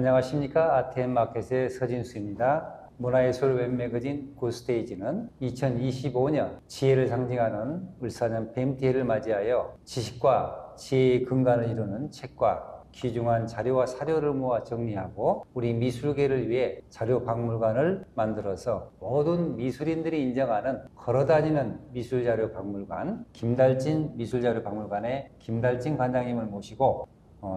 안녕하십니까. 아트앤마켓의 서진수입니다. 문화예술 웹매거진 굿스테이지는 2025년 지혜를 상징하는 울산현 뱀띠해를 맞이하여 지식과 지혜의 근간을 이루는 책과 귀중한 자료와 사료를 모아 정리하고 우리 미술계를 위해 자료박물관을 만들어서 모든 미술인들이 인정하는 걸어다니는 미술자료박물관 김달진 미술자료박물관의 김달진 관장님을 모시고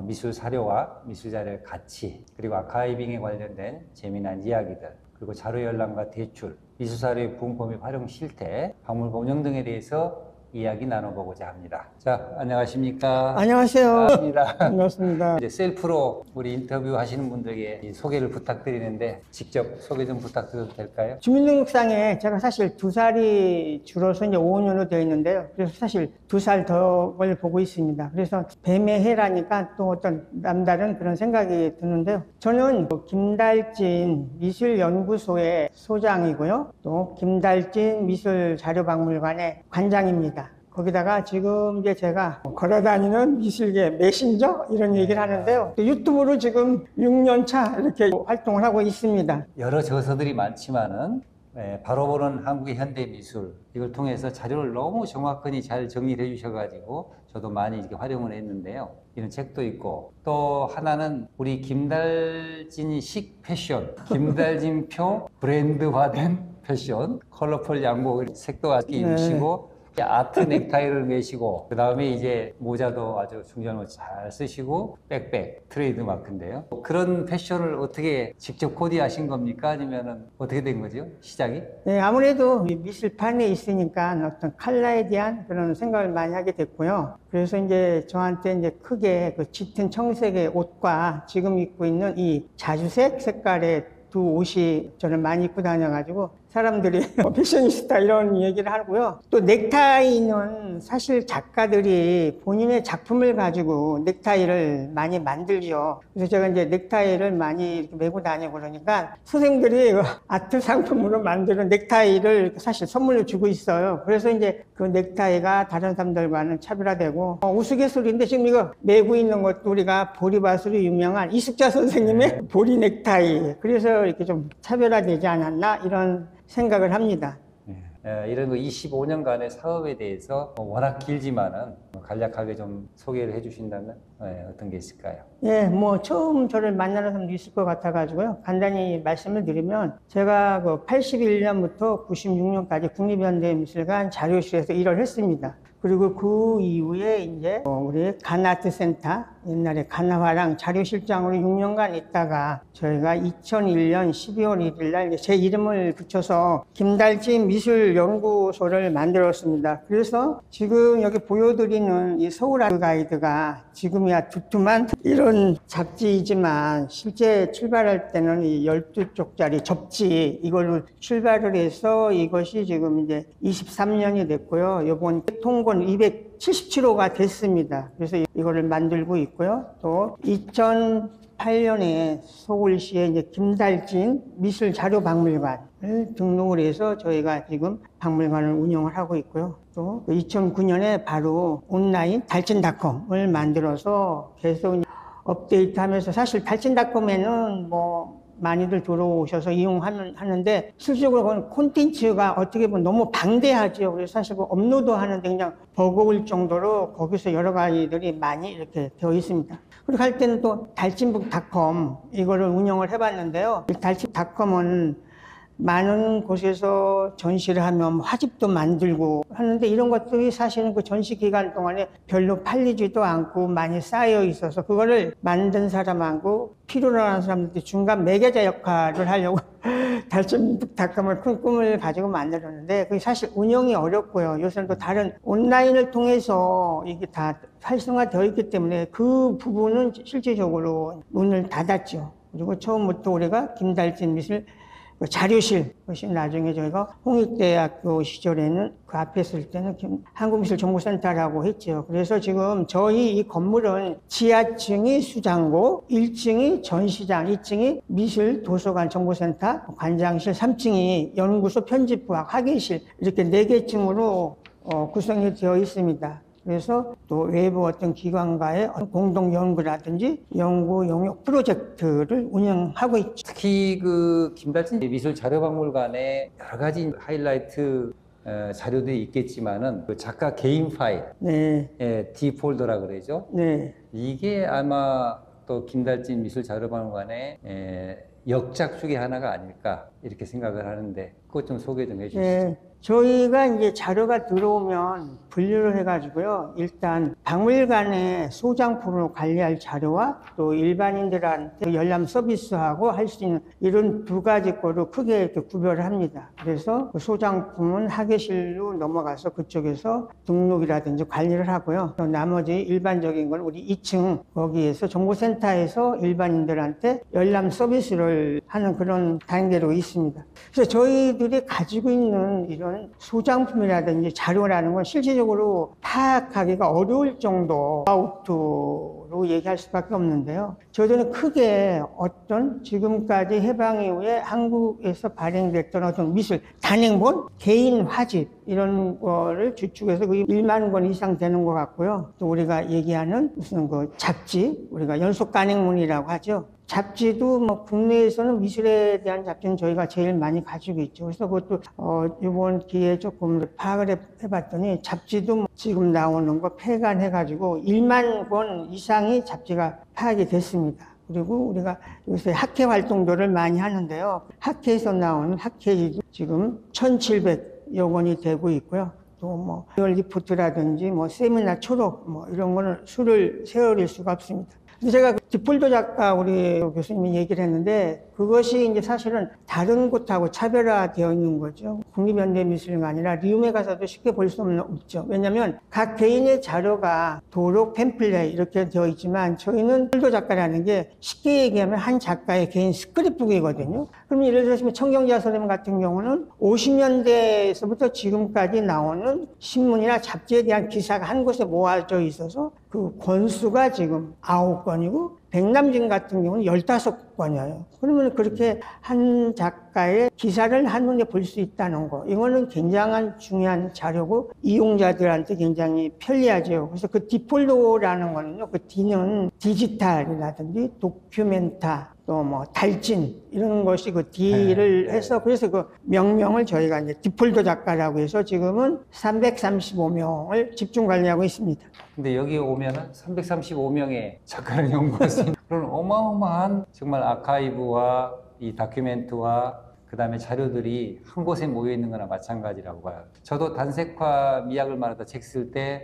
미술 사료와 미술 자료의 가치, 그리고 아카이빙에 관련된 재미난 이야기들, 그리고 자료 열람과 대출, 미술 사료의 분포 및 활용 실태, 박물관 운영 등에 대해서 이야기 나눠보고자 합니다. 자, 안녕하십니까? 안녕하세요. 반갑습니다. 반갑습니다. 이제 셀프로 우리 인터뷰 하시는 분들에게 이 소개를 부탁드리는데 직접 소개 좀 부탁드려도 될까요? 주민등록상에 제가 사실 2살이 줄어서 이제 5년으로 되어 있는데요. 그래서 사실 2살 덕을 보고 있습니다. 그래서 뱀의 해라니까 또 어떤 남다른 그런 생각이 드는데요. 저는 김달진 미술연구소의 소장이고요. 또 김달진 미술자료박물관의 관장입니다. 거기다가 지금 이제 제가 걸어다니는 미술계 메신저 이런 얘기를 하는데요. 또 유튜브로 지금 6년 차 이렇게 활동을 하고 있습니다. 여러 저서들이 많지만은 바로 보는 한국의 현대 미술 이걸 통해서 자료를 너무 정확하게 잘 정리를 해주셔가지고 저도 많이 이렇게 활용을 했는데요. 이런 책도 있고 또 하나는 우리 김달진식 패션, 김달진표 브랜드화된 패션, 컬러풀 양복 색도 아주 입으시고 아트 넥타이를 매시고 그 다음에 이제 모자도 아주 중저음을 잘 쓰시고 백백 트레이드 마크인데요. 그런 패션을 어떻게 직접 코디하신 겁니까? 아니면은 어떻게 된 거죠? 시작이? 네, 아무래도 미술판에 있으니까 어떤 컬러에 대한 그런 생각을 많이 하게 됐고요. 그래서 이제 저한테 이제 크게 그 짙은 청색의 옷과 지금 입고 있는 이 자주색 색깔의 두 옷이 저는 많이 입고 다녀가지고 사람들이 패셔니스타 이런 얘기를 하고요. 또 넥타이는 사실 작가들이 본인의 작품을 가지고 넥타이를 많이 만들죠. 그래서 제가 이제 넥타이를 많이 이렇게 메고 다니고 그러니까 선생님들이 아트 상품으로 만드는 넥타이를 사실 선물로 주고 있어요. 그래서 이제 그 넥타이가 다른 사람들과는 차별화되고 우스갯소리인데 지금 이거 메고 있는 것도 우리가 보리밭으로 유명한 이숙자 선생님의 보리 넥타이. 그래서 이렇게 좀 차별화되지 않았나 이런 생각을 합니다. 이런 거 25년간의 사업에 대해서 워낙 길지만은 간략하게 좀 소개를 해주신다면 어떤 게 있을까요? 예, 뭐 처음 저를 만나는 사람도 있을 것 같아가지고요. 간단히 말씀을 드리면 제가 그 81년부터 96년까지 국립현대미술관 자료실에서 일을 했습니다. 그리고 그 이후에 이제 우리 가나아트센터, 옛날에 가나화랑 자료실장으로 6년간 있다가 저희가 2001년 12월 1일 날 제 이름을 붙여서 김달진 미술연구소를 만들었습니다. 그래서 지금 여기 보여드리는 이 서울 아트 가이드가 지금이야 두툼한 이런 잡지이지만 실제 출발할 때는 이 12쪽짜리 접지 이걸로 출발을 해서 이것이 지금 이제 23년이 됐고요. 이번 통권 277호가 됐습니다. 그래서 이거를 만들고 있고요. 또 2008년에 서울시에 이제 김달진 미술자료박물관을 등록을 해서 저희가 지금 박물관을 운영을 하고 있고요. 또 2009년에 바로 온라인 달진닷컴을 만들어서 계속 업데이트하면서 사실 달진닷컴에는 뭐 많이들 들어오셔서 이용하는데 실질적으로 콘텐츠가 어떻게 보면 너무 방대하죠. 그래서 사실 업로드 하는데 그냥 버거울 정도로 거기서 여러 가지들이 많이 이렇게 되어 있습니다. 그리고 할 때는 또 달진북닷컴 이거를 운영을 해봤는데요. 달진닷컴은 많은 곳에서 전시를 하면 화집도 만들고 하는데 이런 것들이 사실은 그 전시 기간 동안에 별로 팔리지도 않고 많이 쌓여 있어서 그거를 만든 사람하고 필요로 하는 사람들이 중간 매개자 역할을 하려고 달진북닷컴을 큰 꿈을 가지고 만들었는데 그게 사실 운영이 어렵고요. 요새는 또 다른 온라인을 통해서 이게 다 활성화되어 있기 때문에 그 부분은 실질적으로 문을 닫았죠. 그리고 처음부터 우리가 김달진 미술 자료실, 그것이 나중에 저희가 홍익대학교 시절에는 그 앞에 있을 때는 한국미술정보센터라고 했죠. 그래서 지금 저희 이 건물은 지하층이 수장고, 1층이 전시장, 2층이 미술 도서관 정보센터, 관장실, 3층이 연구소 편집부학 학예실 이렇게 4개 층으로 구성이 되어 있습니다. 그래서 또 외부 어떤 기관과의 공동 연구라든지 연구 용역 프로젝트를 운영하고 있죠. 특히 그 김달진 미술자료박물관에 여러 가지 하이라이트 자료들이 있겠지만은 그 작가 개인 파일, 네, D 폴더라 그러죠. 네. 이게 아마 또 김달진 미술자료박물관의 역작 중에 하나가 아닐까 이렇게 생각을 하는데 그것 좀 소개 좀 해주시죠. 네, 저희가 이제 자료가 들어오면 분류를 해가지고요. 일단 박물관의 소장품으로 관리할 자료와 또 일반인들한테 열람 서비스하고 할 수 있는 이런 두 가지 거로 크게 이렇게 구별을 합니다. 그래서 그 소장품은 학예실로 넘어가서 그쪽에서 등록이라든지 관리를 하고요. 또 나머지 일반적인 건 우리 2층 거기에서 정보센터에서 일반인들한테 열람 서비스를 하는 그런 단계로 있습니다. 그래서 저희들이 가지고 있는 이런 소장품이라든지 자료라는 건 실질적으로 파악하기가 어려울 정도 아웃으로 얘기할 수밖에 없는데요. 저희들은 크게 어떤 지금까지 해방 이후에 한국에서 발행됐던 어떤 미술, 단행본, 개인 화집 이런 거를 주축해서 거의 1만 권 이상 되는 것 같고요. 또 우리가 얘기하는 무슨 그 잡지, 우리가 연속 간행문이라고 하죠. 잡지도 뭐 국내에서는 미술에 대한 잡지는 저희가 제일 많이 가지고 있죠. 그래서 그것도 이번 기회에 조금 파악을 해봤더니 잡지도 뭐 지금 나오는 거 폐간해가지고 1만 권 이상의 잡지가 파악이 됐습니다. 그리고 우리가 요새 학회 활동들을 많이 하는데요. 학회에서 나오는 학회지도 지금 1,700여 권이 되고 있고요. 또 뭐 리포트라든지 뭐 세미나 초록 뭐 이런 거는 수를 세어릴 수가 없습니다. 제가 디폴더 작가 우리 교수님이 얘기를 했는데 그것이 이제 사실은 다른 곳하고 차별화되어 있는 거죠. 국립현대미술가 아니라 리움에 가서도 쉽게 볼 수 없죠. 왜냐하면 각 개인의 자료가 도록, 팸플렛 이렇게 되어 있지만 저희는 디폴더 작가라는 게 쉽게 얘기하면 한 작가의 개인 스크립북이거든요. 그럼 예를 들어서 청경자 선생님 같은 경우는 50년대에서부터 지금까지 나오는 신문이나 잡지에 대한 기사가 한 곳에 모아져 있어서 그 권수가 지금 9건이고 백남진 같은 경우는 15건이에요. 그러면 그렇게 한 작가의 기사를 한눈에 볼 수 있다는 거. 이거는 굉장한 중요한 자료고 이용자들한테 굉장히 편리하죠. 그래서 그 디폴더라는 거는요. 그 D는 디지털이라든지 도큐멘타 또 뭐 달진 이런 것이 그 D를 해서 그래서 그 명명을 저희가 이제 디폴더 작가라고 해서 지금은 335명을 집중 관리하고 있습니다. 근데 여기 오면은 335명의 작가를 연구할 수 있는 그런 어마어마한 정말 아카이브와 이 다큐멘트와 그 다음에 자료들이 한 곳에 모여 있는 거나 마찬가지라고 봐요. 저도 단색화 미학을 말하다 책 쓸 때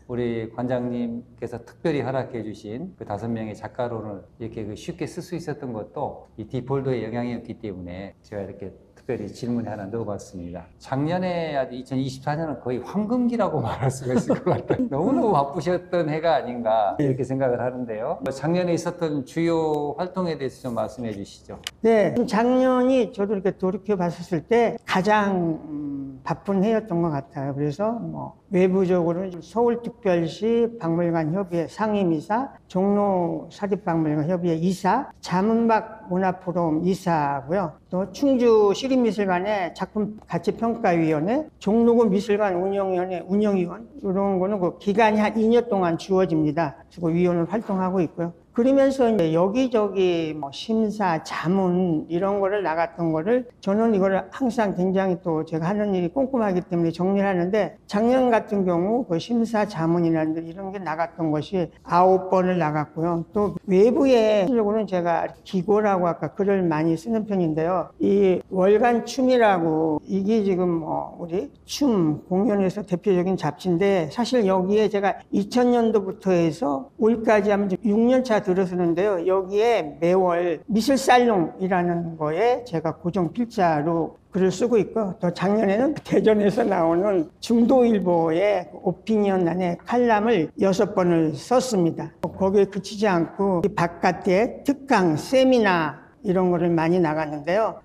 우리 관장님께서 특별히 허락해 주신 그 5명의 작가론을 이렇게 쉽게 쓸 수 있었던 것도 이 디폴더의 영향이었기 때문에 제가 이렇게 특별히 질문에 하나 넣어봤습니다. 작년에 아주 2024년은 거의 황금기라고 말할 수가 있을 것 같아요. 너무너무 바쁘셨던 해가 아닌가 이렇게 생각을 하는데요. 작년에 있었던 주요 활동에 대해서 좀 말씀해 주시죠. 네, 작년이 저도 이렇게 돌이켜 봤을 때 가장 바쁜 해였던 것 같아요. 그래서 뭐 외부적으로는 서울특별시 박물관협의회 상임이사, 종로사립박물관협의회 이사, 자문박 문화포럼 이사고요. 또 충주시립미술관의 작품가치평가위원회, 종로구 미술관 운영위원회 운영위원 이런 거는 그 기간이 한 2년 동안 주어집니다. 그리고 위원을 활동하고 있고요. 그러면서 이제 여기저기 뭐 심사, 자문 이런 거를 나갔던 거를 저는 이거를 항상 굉장히 또 제가 하는 일이 꼼꼼하기 때문에 정리를 하는데 작년 같은 경우 그 심사, 자문이라는 이런 게 나갔던 것이 9번을 나갔고요. 또 외부에 실력으로는 제가 기고라고 아까 글을 많이 쓰는 편인데요. 이 월간 춤이라고 이게 지금 뭐 우리 춤 공연에서 대표적인 잡지인데 사실 여기에 제가 2000년도부터 해서 올까지 하면 6년 차 들어서는데요. 여기에 매월 미술살롱이라는 거에 제가 고정 필자로 글을 쓰고 있고 또 작년에는 대전에서 나오는 중도일보의 오피니언 안에 칼럼을 6번을 썼습니다. 거기에 그치지 않고 바깥에 특강, 세미나 이런 거를 많이 나갔는데요.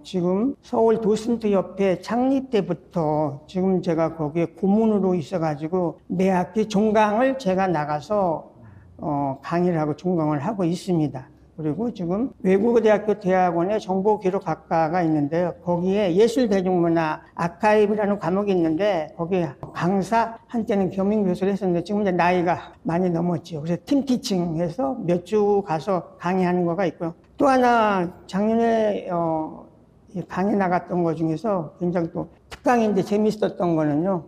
지금 서울 도슨트협회 창립 때부터 지금 제가 거기에 고문으로 있어가지고 매 학기 종강을 제가 나가서 강의를 하고 종강을 하고 있습니다. 그리고 지금 외국어대학교 대학원의 정보기록학과가 있는데요. 거기에 예술대중문화 아카이브라는 과목이 있는데 거기에 강사, 한때는 겸임교수를 했었는데 지금 이제 나이가 많이 넘었죠. 그래서 팀티칭해서 몇 주 가서 강의하는 거가 있고요. 또 하나 작년에 이 강의 나갔던 것 중에서 굉장히 또 특강인데 재밌었던 거는요.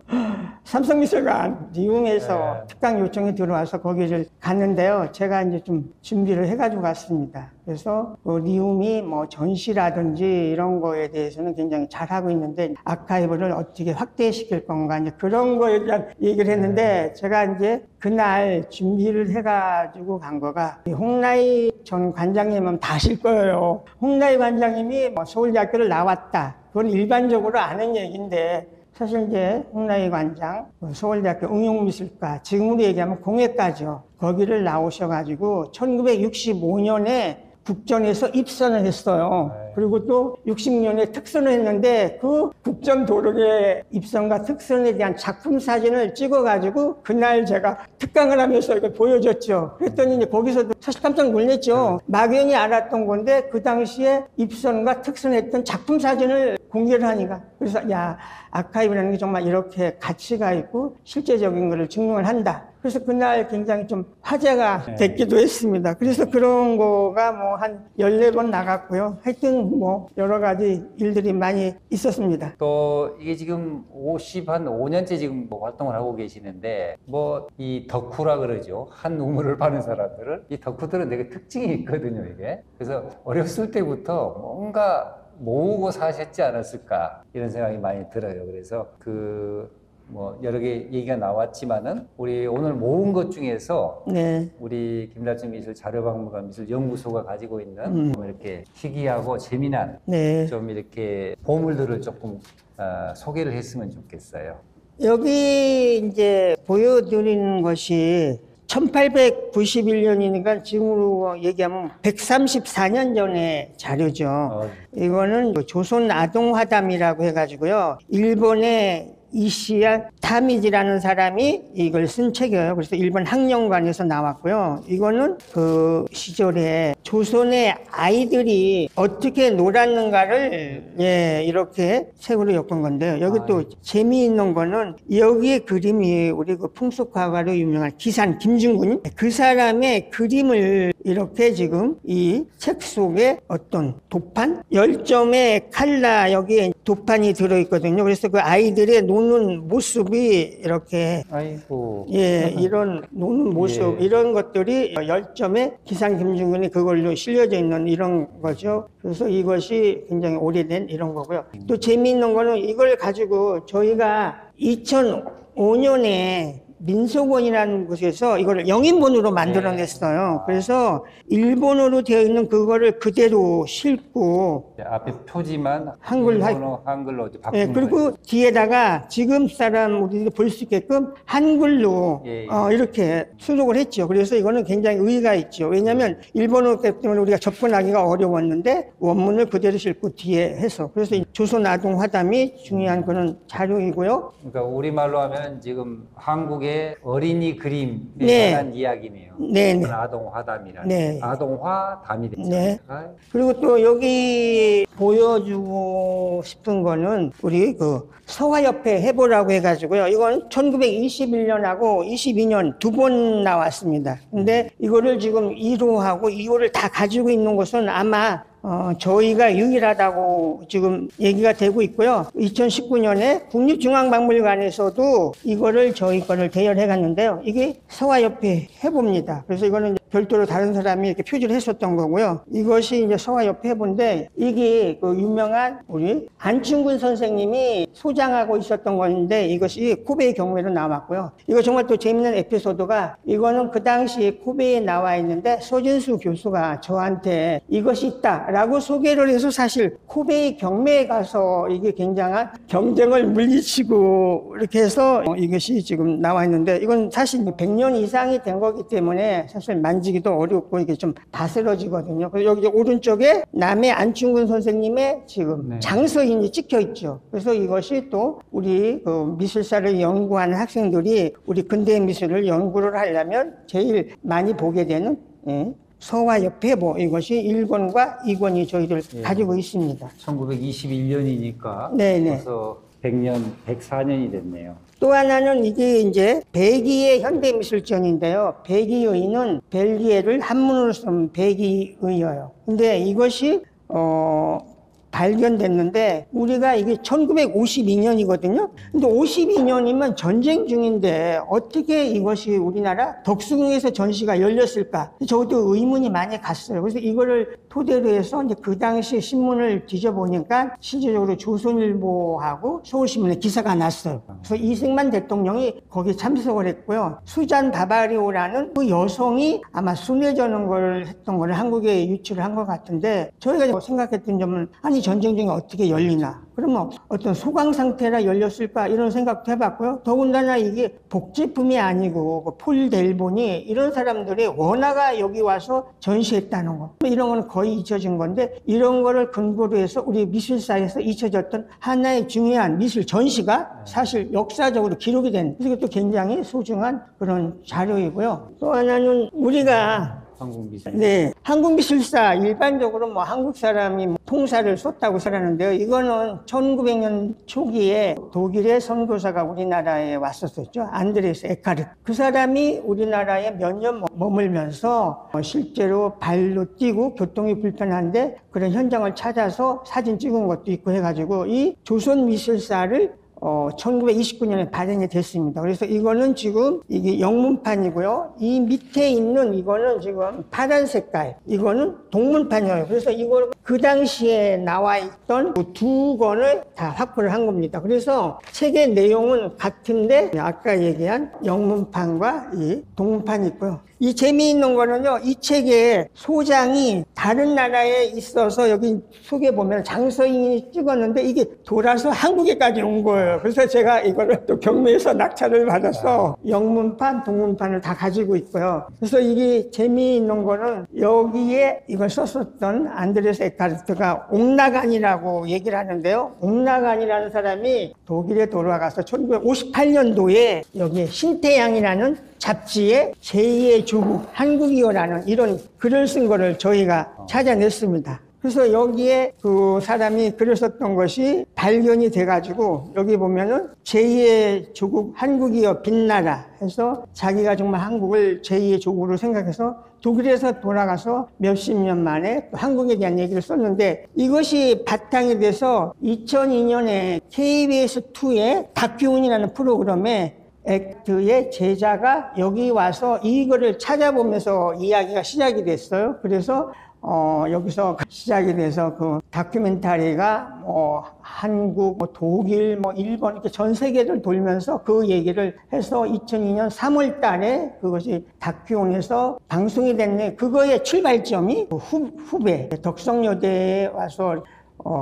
삼성미술관 리움에서 특강 요청이 들어와서 거기를 갔는데요. 제가 이제 좀 준비를 해가지고 갔습니다. 그래서 리움이 뭐 전시라든지 이런 거에 대해서는 굉장히 잘하고 있는데 아카이브를 어떻게 확대시킬 건가 이제 그런 거에 대한 얘기를 했는데 제가 이제 그날 준비를 해가지고 간 거가 홍라희 전 관장님은 다 아실 거예요. 홍라희 관장님이 뭐 서울대학교를 나왔다. 그건 일반적으로 아는 얘기인데 사실 이제 홍라희 관장 서울대학교 응용미술과 지금으로 얘기하면 공예과죠. 거기를 나오셔가지고 1965년에 국전에서 입선을 했어요. 그리고 또 60년에 특선을 했는데 그 국전 도록의 입선과 특선에 대한 작품 사진을 찍어가지고 그날 제가 특강을 하면서 이걸 보여줬죠. 그랬더니 이제 거기서도 사실 깜짝 놀랐죠. 막연히 알았던 건데 그 당시에 입선과 특선했던 작품 사진을 공개를 하니까 그래서 야 아카이브라는 게 정말 이렇게 가치가 있고 실제적인 것을 증명을 한다. 그래서 그날 굉장히 좀 화제가 됐기도 했습니다. 그래서 그런 거가 뭐 한 14번 나갔고요. 하여튼 뭐 여러 가지 일들이 많이 있었습니다. 또 이게 지금 한 5년째 지금 뭐 활동을 하고 계시는데 뭐 이 덕후라 그러죠. 한 우물을 파는 사람들을 이 덕후들은 되게 특징이 있거든요. 이게 그래서 어렸을 때부터 뭔가 모으고 사셨지 않았을까 이런 생각이 많이 들어요. 그래서 뭐 여러 개 얘기가 나왔지만은 우리 오늘 모은 것 중에서 우리 김달중 미술 자료박물관 미술연구소가 가지고 있는 좀 이렇게 희귀하고 재미난 좀 이렇게 보물들을 조금 소개를 했으면 좋겠어요. 여기 이제 보여드리는 것이 1891년이니까 지금으로 얘기하면 134년 전의 자료죠. 이거는 조선 아동화담이라고 해가지고요. 일본의 이시야 타미지라는 사람이 이걸 쓴 책이에요. 그래서 일본 학령관에서 나왔고요. 이거는 그 시절에 조선의 아이들이 어떻게 놀았는가를 이렇게 책으로 엮은 건데요. 여기 또 재미있는 거는 여기에 그림이 우리 그 풍속화가로 유명한 기산 김중근 그 사람의 그림을 이렇게 지금 이 책 속에 어떤 도판 10점의 칼라 여기에 도판이 들어있거든요. 그래서 그 아이들의 노는 모습이 이렇게 이런 노는 모습 이런 것들이 10점의 기산 김중근이 그걸로 실려져 있는 이런 거죠. 그래서 이것이 굉장히 오래된 이런 거고요. 또 재미있는 거는 이걸 가지고 저희가 2005년에 민속원이라는 곳에서 이걸 영인본으로 만들어냈어요. 그래서 일본어로 되어 있는 그거를 그대로 싣고 앞에 표지만 한글로 바꾼 그리고 거예요. 뒤에다가 지금 사람 우리들이 볼 수 있게끔 한글로 이렇게 수록을 했죠. 그래서 이거는 굉장히 의의가 있죠. 왜냐하면 일본어 때문에 우리가 접근하기가 어려웠는데 원문을 그대로 싣고 뒤에 해서 그래서 조선 아동 화담이 중요한 그런 자료이고요. 그러니까 우리말로 하면 지금 한국의 어린이 그림에 관한 이야기네요. 아동 화담이라는 아동화 담이 됐죠. 그리고 또 여기 보여주고 싶은 거는 우리 그 서화협회 해보라고 해가지고요. 이건 1921년하고 22년 두 번 나왔습니다. 근데 이거를 지금 1호하고 2호를 다 가지고 있는 것은 아마 저희가 유일하다고 지금 얘기가 되고 있고요. 2019년에 국립중앙박물관에서도 이거를 저희 거를 대여해 갔는데요. 이게 서화협회 해봅니다. 그래서 이거는 별도로 다른 사람이 이렇게 표지를 했었던 거고요. 이것이 이제 서화협회 해본데 이게 그 유명한 우리 안충근 선생님이 소장하고 있었던 건데 이것이 코베이 경매로 나왔고요. 이거 정말 또 재밌는 에피소드가 이거는 그 당시에 코베이에 나와 있는데 서진수 교수가 저한테 이것이 있다 라고 소개를 해서 사실 코베이 경매에 가서 이게 굉장한 경쟁을 물리치고 이렇게 해서 이것이 지금 나와 있는데 이건 사실 100년 이상이 된 거기 때문에 사실 만지기도 어렵고 이게 좀 다스러지거든요. 그래서 여기 오른쪽에 남해 안충근 선생님의 지금 장서인이 찍혀 있죠. 그래서 이것이 또 우리 그 미술사를 연구하는 학생들이 우리 근대 미술을 연구를 하려면 제일 많이 보게 되는 서화 옆에 뭐 이것이 1권과 2권이 저희들 예. 가지고 있습니다. 1921년이니까 네네. 벌써 100년, 104년이 됐네요. 또 하나는 이게 이제 백이의 현대미술전인데요. 백이의는 벨기에를 한문으로 쓰면 백이의여요. 근데 이것이 발견됐는데 우리가 이게 1952년이거든요. 근데 52년이면 전쟁 중인데 어떻게 이것이 우리나라 덕수궁에서 전시가 열렸을까? 저도 의문이 많이 갔어요. 그래서 이거를 토대로 해서 이제 그 당시 신문을 뒤져보니까 실질적으로 조선일보하고 서울신문에 기사가 났어요. 그래서 이승만 대통령이 거기 참석을 했고요. 수잔 바바리오라는 그 여성이 아마 순회전은 걸 했던 거를 한국에 유출을 한 것 같은데 저희가 생각했던 점은 아니 전쟁 중에 어떻게 열리나? 그러면 어떤 소강 상태라 열렸을까? 이런 생각도 해봤고요. 더군다나 이게 복제품이 아니고 폴 델본이 이런 사람들이 원화가 여기 와서 전시했다는 거. 이런 거는 거의 잊혀진 건데 이런 거를 근거로 해서 우리 미술사에서 잊혀졌던 하나의 중요한 미술 전시가 사실 역사적으로 기록이 된 이것도 굉장히 소중한 그런 자료이고요. 또 하나는 우리가 한국미술사 일반적으로 뭐 한국 사람이 뭐 통사를 쏟다고 살았는데요. 이거는 1900년 초기에 독일의 선교사가 우리나라에 왔었죠. 안드레스 에카르트. 그 사람이 우리나라에 몇 년 머물면서 실제로 발로 뛰고 교통이 불편한데 그런 현장을 찾아서 사진 찍은 것도 있고 해가지고 이 조선미술사를 1929년에 발행이 됐습니다. 그래서 이거는 지금 이게 영문판이고요. 이 밑에 있는 이거는 지금 파란 색깔. 이거는 동문판이에요. 그래서 이거는 그 당시에 나와 있던 두 권을 다 확보를 한 겁니다. 그래서 책의 내용은 같은데 아까 얘기한 영문판과 이 동문판이 있고요. 이 재미있는 거는요, 이 책의 소장이 다른 나라에 있어서 여기 속에 보면 장서인이 찍었는데 이게 돌아서 한국에까지 온 거예요. 그래서 제가 이거를 또 경매에서 낙찰을 받아서 영문판, 동문판을 다 가지고 있고요. 그래서 이게 재미있는 거는 여기에 이걸 썼었던 안드레스 에카르트가 옥나간이라고 얘기를 하는데요. 옥나간이라는 사람이 독일에 돌아가서 1958년도에 여기에 신태양이라는 잡지에 제2의 조국 한국이요라는 이런 글을 쓴 거를 저희가 찾아냈습니다. 그래서 여기에 그 사람이 글을 썼던 것이 발견이 돼가지고 여기 보면은 제2의 조국 한국이요 빛나라 해서 자기가 정말 한국을 제2의 조국으로 생각해서 독일에서 돌아가서 몇십 년 만에 또 한국에 대한 얘기를 썼는데 이것이 바탕이 돼서 2002년에 KBS2의 다큐훈이라는 프로그램에 액트의 제자가 여기 와서 이거를 찾아보면서 이야기가 시작이 됐어요. 그래서 여기서 시작이 돼서 그 다큐멘터리가 한국, 독일, 일본 이렇게 전 세계를 돌면서 그 얘기를 해서 2002년 3월 달에 그것이 다큐온에서 방송이 됐네. 그거의 출발점이 후배 덕성여대에 와서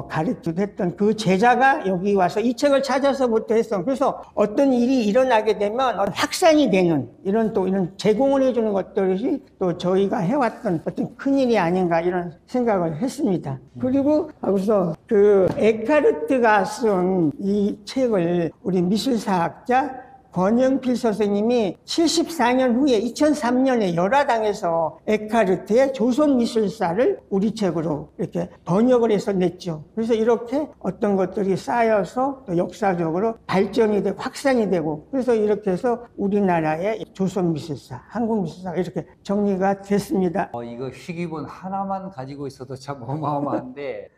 가르치고 했던 그 제자가 여기 와서 이 책을 찾아서부터 했어. 그래서 어떤 일이 일어나게 되면 확산이 되는 이런 제공을 해주는 것들이 또 저희가 해왔던 어떤 큰일이 아닌가 이런 생각을 했습니다. 그리고 거기서 그 에카르트가 쓴 이 책을 우리 미술사학자 권영필 선생님이 74년 후에 2003년에 열화당에서 에카르트의 조선미술사를 우리 책으로 이렇게 번역을 해서 냈죠. 그래서 이렇게 어떤 것들이 쌓여서 또 역사적으로 발전이 되고 확산이 되고 그래서 이렇게 해서 우리나라의 조선미술사, 한국미술사가 이렇게 정리가 됐습니다. 이거 희귀본 하나만 가지고 있어도 참 어마어마한데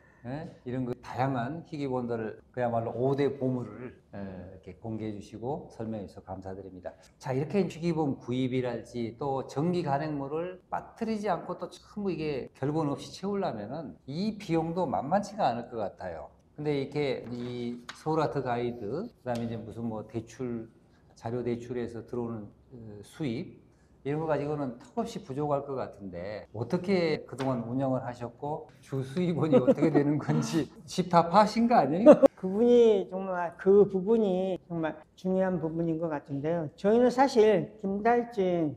이런 다양한 희귀본들을 그야말로 5대 보물을 이렇게 공개해 주시고 설명해 주셔서 감사드립니다. 자, 이렇게 희귀본 구입이랄지 또 전기 간행물을 빠뜨리지 않고 또 전부 이게 결본 없이 채우려면은 이 비용도 만만치가 않을 것 같아요. 근데 이렇게 이 서울아트 가이드, 그다음에 이제 무슨 대출, 자료 대출에서 들어오는 수입 이런 거 가지고는 턱없이 부족할 것 같은데 어떻게 그동안 운영을 하셨고 주 수입원이 어떻게 되는 건지 집 다 파신 거 아니에요? 그분이 정말 그 부분이 정말 중요한 부분인 것 같은데요. 저희는 사실 김달진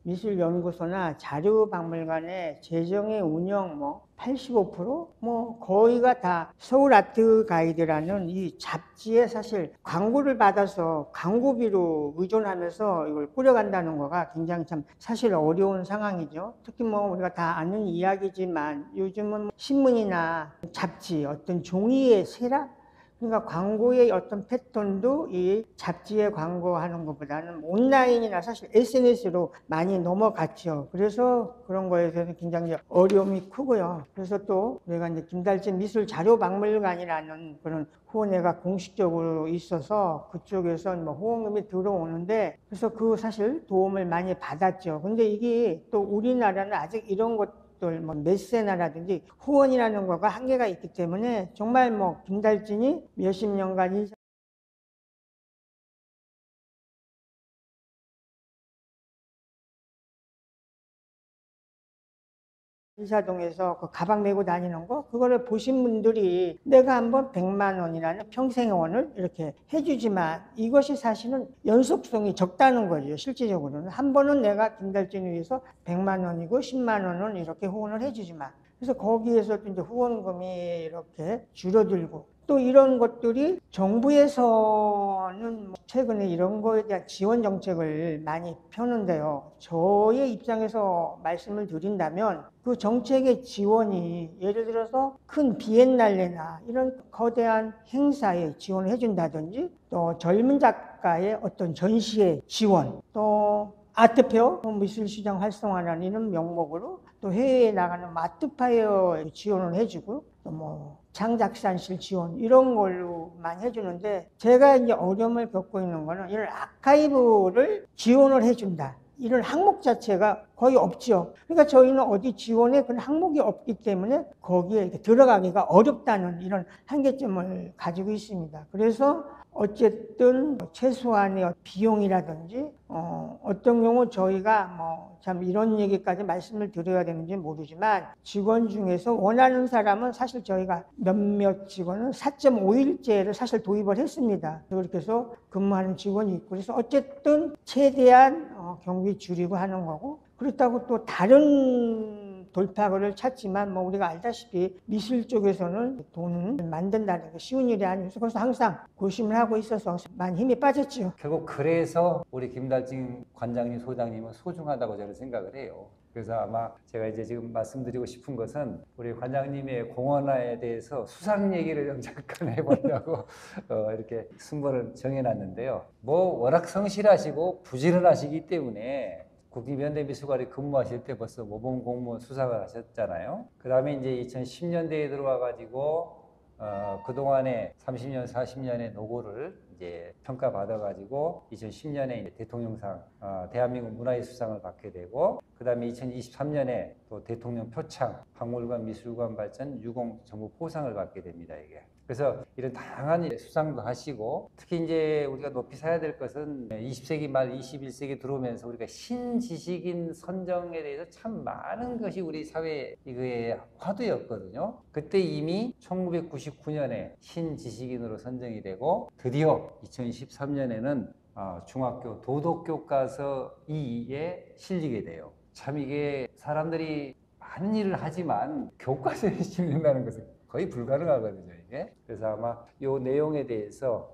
미술연구소나 자료박물관의 재정의 운영 85%? 거의가 다 서울 아트 가이드라는 이 잡지에 사실 광고를 받아서 광고비로 의존하면서 이걸 꾸려간다는 거가 굉장히 참 사실 어려운 상황이죠. 특히 우리가 다 아는 이야기지만 요즘은 신문이나 잡지, 어떤 종이의 세락? 그러니까 광고의 어떤 패턴도 이 잡지에 광고하는 것보다는 온라인이나 사실 SNS로 많이 넘어갔죠. 그래서 그런 거에 대해서 굉장히 어려움이 크고요. 그래서 또 우리가 이제 김달진 미술자료박물관이라는 그런 후원회가 공식적으로 있어서 그쪽에서 후원금이 들어오는데 그래서 그 사실 도움을 많이 받았죠. 근데 이게 또 우리나라는 아직 이런 것 메세나라든지 후원이라는 거가 한계가 있기 때문에 정말 김달진이 몇십 년간 인사동에서 그 가방 메고 다니는 거 그거를 보신 분들이 내가 한번 100만 원이라는 평생원을 이렇게 해주지만 이것이 사실은 연속성이 적다는 거죠. 실질적으로는 한 번은 내가 김달진을 위해서 100만 원이고 10만 원은 이렇게 후원을 해주지만 그래서 거기에서도 이제 후원금이 이렇게 줄어들고 또 이런 것들이 정부에서는 최근에 이런 거에 대한 지원 정책을 많이 펴는데요. 저의 입장에서 말씀을 드린다면 그 정책의 지원이 예를 들어서 큰 비엔날레나 이런 거대한 행사에 지원을 해준다든지 또 젊은 작가의 어떤 전시의 지원 또 아트페어, 미술시장 활성화라는 이런 명목으로 또 해외에 나가는 아트파이어 지원을 해주고 또 창작산실 지원 이런 걸로만 해주는데 제가 이제 어려움을 겪고 있는 거는 이런 아카이브를 지원을 해준다. 이런 항목 자체가 거의 없죠. 그러니까 저희는 어디 지원에 그런 항목이 없기 때문에 거기에 들어가기가 어렵다는 이런 한계점을 가지고 있습니다. 그래서 어쨌든 최소한의 비용이라든지 어떤 경우 저희가 참 이런 얘기까지 말씀을 드려야 되는지 모르지만 직원 중에서 원하는 사람은 사실 저희가 몇몇 직원은 4.5일제를 사실 도입을 했습니다. 그렇게 해서 근무하는 직원이 있고 그래서 어쨌든 최대한 경비 줄이고 하는 거고 그렇다고 또 다른 돌파구를 찾지만 우리가 알다시피 미술 쪽에서는 돈을 만든다는 게 쉬운 일이 아니어서 그래서 항상 고심을 하고 있어서 많이 힘이 빠졌죠. 결국 그래서 우리 김달진 관장님, 소장님은 소중하다고 저는 생각을 해요. 그래서 아마 제가 이제 지금 말씀드리고 싶은 것은 우리 관장님의 공헌에 대해서 수상 얘기를 좀 잠깐 해보려고 이렇게 순번을 정해놨는데요. 워낙 성실하시고 부지런하시기 때문에 국립현대미술관에 근무하실 때 벌써 모범 공무원 수상을 하셨잖아요. 그 다음에 이제 2010년대에 들어와가지고 그동안에 30년, 40년의 노고를 이제 평가받아가지고 2010년에 대통령상, 대한민국 문화예술상을 받게 되고, 그 다음에 2023년에 또 대통령 표창, 박물관 미술관 발전 유공 정부 포상을 받게 됩니다, 이게. 그래서 이런 다양한 수상도 하시고 특히 이제 우리가 높이 사야 될 것은 20세기 말 21세기 들어오면서 우리가 신지식인 선정에 대해서 참 많은 것이 우리 사회에 이거의 화두였거든요. 그때 이미 1999년에 신지식인으로 선정이 되고 드디어 2013년에는 중학교 도덕교과서 2에 실리게 돼요. 참 이게 사람들이 많은 일을 하지만 교과서에 실린다는 것은 거의 불가능하거든요, 이게. 그래서 아마 이 내용에 대해서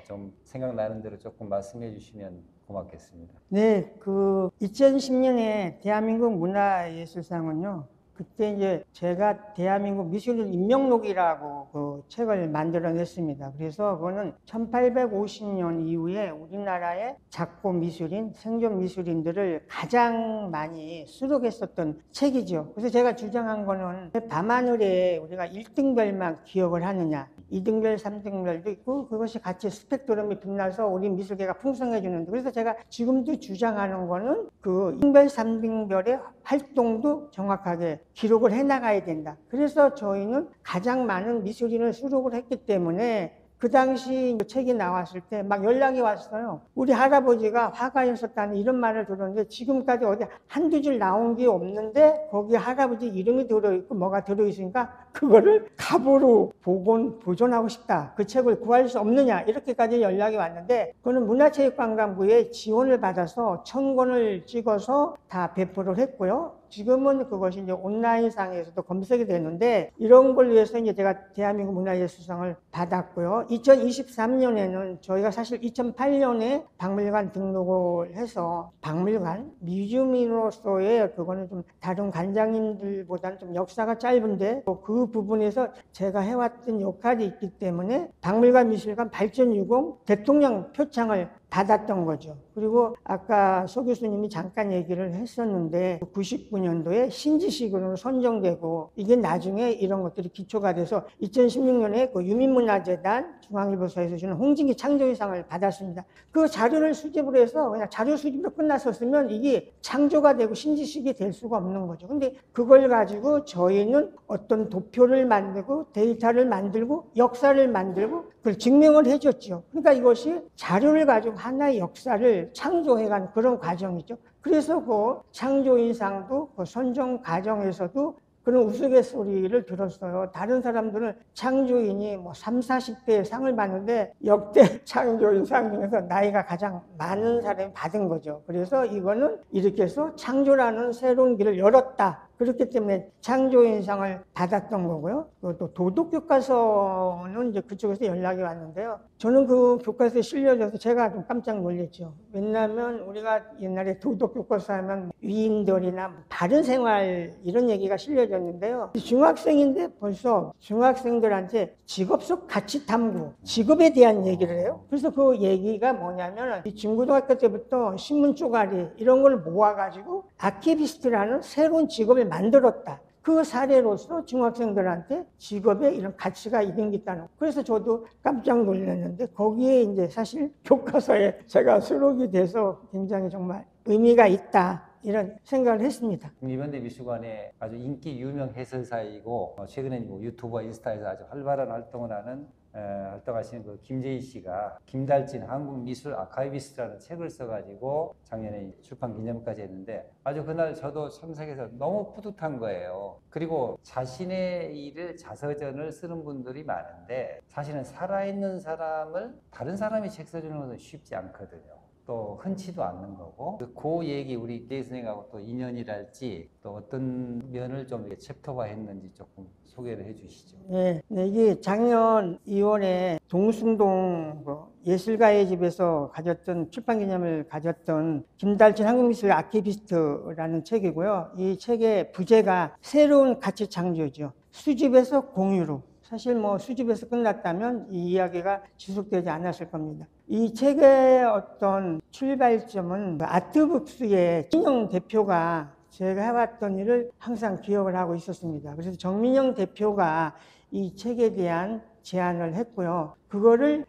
좀 생각나는 대로 조금 말씀해 주시면 고맙겠습니다. 네, 2010년에 대한민국 문화예술상은요. 그때 이제 제가 대한민국 미술인 인명록이라고 그 책을 만들어냈습니다. 그래서 그거는 1850년 이후에 우리나라의 작고 미술인, 생존 미술인들을 가장 많이 수록했었던 책이죠. 그래서 제가 주장한 거는 밤하늘에 우리가 1등별만 기억을 하느냐, 2등별, 3등별도 있고 그것이 같이 스펙트럼이 빛나서 우리 미술계가 풍성해지는데 그래서 제가 지금도 주장하는 거는 그 2등별, 3등별의 활동도 정확하게 기록을 해나가야 된다. 그래서 저희는 가장 많은 미술인을 수록을 했기 때문에 그 당시 책이 나왔을 때 막 연락이 왔어요. 우리 할아버지가 화가였었다는 이런 말을 들었는데 지금까지 어디 한두 줄 나온 게 없는데 거기에 할아버지 이름이 들어있고 뭐가 들어있으니까 그거를 갑으로 보존하고 싶다. 그 책을 구할 수 없느냐 이렇게까지 연락이 왔는데 그거는 문화체육관광부의 지원을 받아서 1000권을 찍어서 다 배포를 했고요. 지금은 그것이 이제 온라인상에서도 검색이 되는데 이런 걸 위해서 이제 제가 대한민국 문화예술상을 받았고요. 2023년에는 저희가 사실 2008년에 박물관 등록을 해서 박물관 뮤지엄으로서의 그거는 좀 다른 관장님들보다는 좀 역사가 짧은데 그 부분에서 제가 해왔던 역할이 있기 때문에 박물관 미술관 발전유공 대통령 표창을 받았던 거죠. 그리고 아까 소 교수님이 잠깐 얘기를 했었는데 99년도에 신지식으로 선정되고 이게 나중에 이런 것들이 기초가 돼서 2016년에 그 유민문화재단 중앙일보사에서 주는 홍진기 창조인상을 받았습니다. 그 자료를 수집을 해서 그냥 자료 수집으로 끝났었으면 이게 창조가 되고 신지식이 될 수가 없는 거죠. 근데 그걸 가지고 저희는 어떤 도표를 만들고 데이터를 만들고 역사를 만들고 그걸 증명을 해줬죠. 그러니까 이것이 자료를 가지고 하나의 역사를 창조해간 그런 과정이죠. 그래서 그 창조인상도 그 선정 과정에서도 그런 우스갯소리를 들었어요. 다른 사람들은 창조인이 뭐 30, 40대의 상을 받는데 역대 창조인상 중에서 나이가 가장 많은 사람이 받은 거죠. 그래서 이거는 이렇게 해서 창조라는 새로운 길을 열었다. 그렇기 때문에 창조인상을 받았던 거고요. 또 도덕교과서는 이제 그쪽에서 연락이 왔는데요. 저는 그 교과서에 실려져서 제가 좀 깜짝 놀랐죠. 왜냐하면 우리가 옛날에 도덕교과서 하면 위인들이나 바른 생활 이런 얘기가 실려졌는데요. 중학생인데 벌써 중학생들한테 직업 속 가치 탐구, 직업에 대한 얘기를 해요. 그래서 그 얘기가 뭐냐면 중고등학교 때부터 신문 쪼가리 이런 걸 모아가지고 아키비스트라는 새로운 직업을 만들었다. 그 사례로서 중학생들한테 직업에 이런 가치가 있는 게 있다는. 그래서 저도 깜짝 놀랐는데 거기에 이제 사실 교과서에 제가 수록이 돼서 굉장히 정말 의미가 있다. 이런 생각을 했습니다. 이번대 미술관의 아주 인기 유명 해설사이고 최근에 뭐 유튜브와 인스타에서 아주 활발한 활동을 하는 활동하시는 그 김재희 씨가 김달진 한국미술 아카이비스트라는 책을 써가지고 작년에 출판 기념까지 했는데 아주 그날 저도 참석해서 너무 뿌듯한 거예요. 그리고 자신의 일을 자서전을 쓰는 분들이 많은데 사실은 살아있는 사람을 다른 사람이 책 써주는 것은 쉽지 않거든요. 또 흔치도 않는 거고 그 얘기 우리 대 선생님하고 또 인연이랄지 또 어떤 면을 좀 챕터화 했는지 조금 소개를 해 주시죠. 네, 이게 작년 2월에 동숭동 예술가의 집에서 가졌던 출판 기념을 가졌던 김달진 한국미술 아키비스트라는 책이고요. 이 책의 부제가 새로운 가치 창조죠. 수집에서 공유로. 사실 뭐 수집에서 끝났다면 이 이야기가 지속되지 않았을 겁니다. 이 책의 어떤 출발점은 아트북스의 정민영 대표가 제가 해왔던 일을 항상 기억을 하고 있었습니다. 그래서 정민영 대표가 이 책에 대한 제안을 했고요. 그거를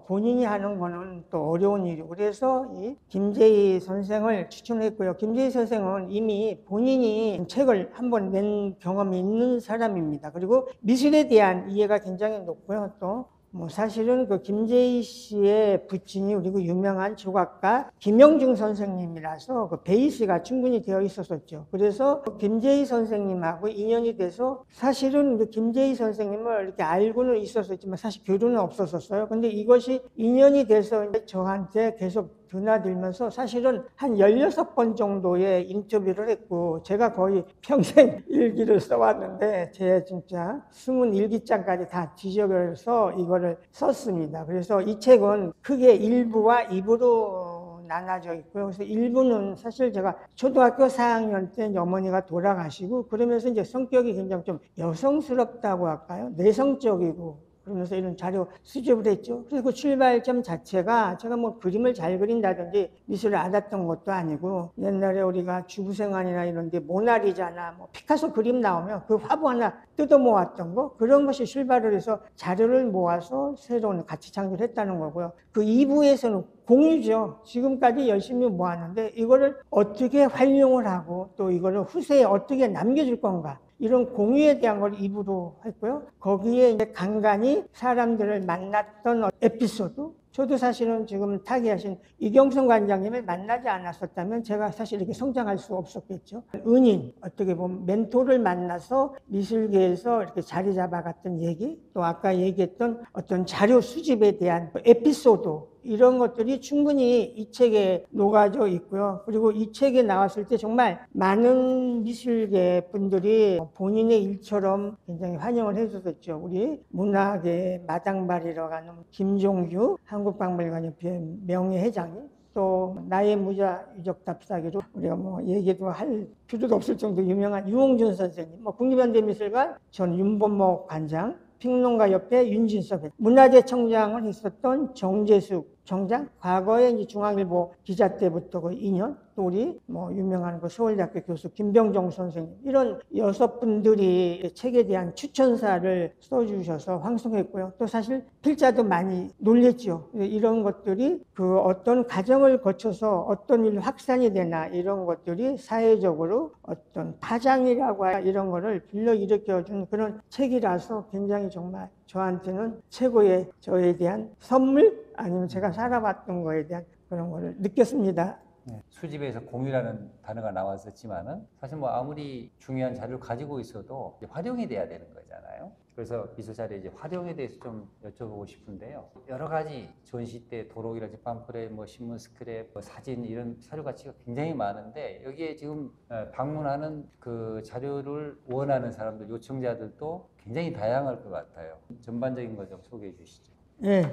본인이 하는 거는 또 어려운 일이고 그래서 이 김재희 선생을 추천했고요. 김재희 선생은 이미 본인이 책을 한번 낸 경험이 있는 사람입니다. 그리고 미술에 대한 이해가 굉장히 높고요. 또 뭐 사실은 그 김재희 씨의 부친이 그리고 유명한 조각가 김영중 선생님이라서 그 베이스가 충분히 되어 있었었죠. 그래서 김재희 선생님하고 인연이 돼서 사실은 그 김재희 선생님을 이렇게 알고는 있었지만 사실 교류는 없었었어요. 근데 이것이 인연이 돼서 저한테 계속 드나들면서 사실은 한 16번 정도의 인터뷰를 했고 제가 거의 평생 일기를 써왔는데 제 진짜 21기장까지 다 뒤적여서 이거를 썼습니다. 그래서 이 책은 크게 1부와 2부로 나눠져 있고요. 그래서 1부는 사실 제가 초등학교 4학년 때 어머니가 돌아가시고 그러면서 이제 성격이 굉장히 좀 여성스럽다고 할까요? 내성적이고 그러면서 이런 자료 수집을 했죠. 그래서 그 출발점 자체가 제가 뭐 그림을 잘 그린다든지 미술을 알았던 것도 아니고 옛날에 우리가 주부생활이나 이런 데 모나리자나 뭐 피카소 그림 나오면 그 화보 하나 뜯어 모았던 거 그런 것이 출발을 해서 자료를 모아서 새로운 가치 창조를 했다는 거고요. 그 2부에서는 공유죠. 지금까지 열심히 모았는데 이거를 어떻게 활용을 하고 또 이거를 후세에 어떻게 남겨줄 건가 이런 공유에 대한 걸 2부로 했고요. 거기에 이제 간간히 사람들을 만났던 에피소드, 저도 사실은 지금 타계하신 이경성 관장님을 만나지 않았었다면 제가 사실 이렇게 성장할 수 없었겠죠. 은인, 어떻게 보면 멘토를 만나서 미술계에서 이렇게 자리 잡아갔던 얘기, 또 아까 얘기했던 어떤 자료 수집에 대한 에피소드, 이런 것들이 충분히 이 책에 녹아져 있고요. 그리고 이 책에 나왔을 때 정말 많은 미술계 분들이 본인의 일처럼 굉장히 환영을 해주셨죠. 우리 문학의 마당발이라고 하는 김종규 한국박물관협회 명예회장님, 또 나의 무자 유적 답사기로 우리가 뭐 얘기도 할 필요도 없을 정도로 유명한 유홍준 선생님, 뭐 국립현대미술관 전 윤범목 관장, 평론가협회 윤진섭, 문화재청장을 했었던 정재숙 청장, 과거에 이제 중앙일보 기자 때부터 그 2년, 또 우리 뭐 유명한 그 서울대학교 교수 김병정 선생님, 이런 6분들이 책에 대한 추천사를 써주셔서 황송했고요. 또 사실 필자도 많이 놀랬죠. 이런 것들이 그 어떤 과정을 거쳐서 어떤 일로 확산이 되나, 이런 것들이 사회적으로 어떤 파장이라고 이런 거를 불러일으켜준 그런 책이라서 굉장히 정말 저한테는 최고의 저에 대한 선물, 아니면 제가 살아왔던 거에 대한 그런 거를 느꼈습니다. 네, 수집에서 공유라는 단어가 나왔었지만은 사실 뭐 아무리 중요한 자료를 가지고 있어도 이제 활용이 돼야 되는 거잖아요. 그래서 미술사례 이제 활용에 대해서 좀 여쭤보고 싶은데요. 여러 가지 전시 때 도록이라든지 팜프렛, 뭐 신문 스크랩, 뭐 사진, 이런 자료 가치가 굉장히 많은데, 여기에 지금 방문하는 그 자료를 원하는 사람들, 요청자들도 굉장히 다양할 것 같아요. 전반적인 걸 좀 소개해 주시죠. 네.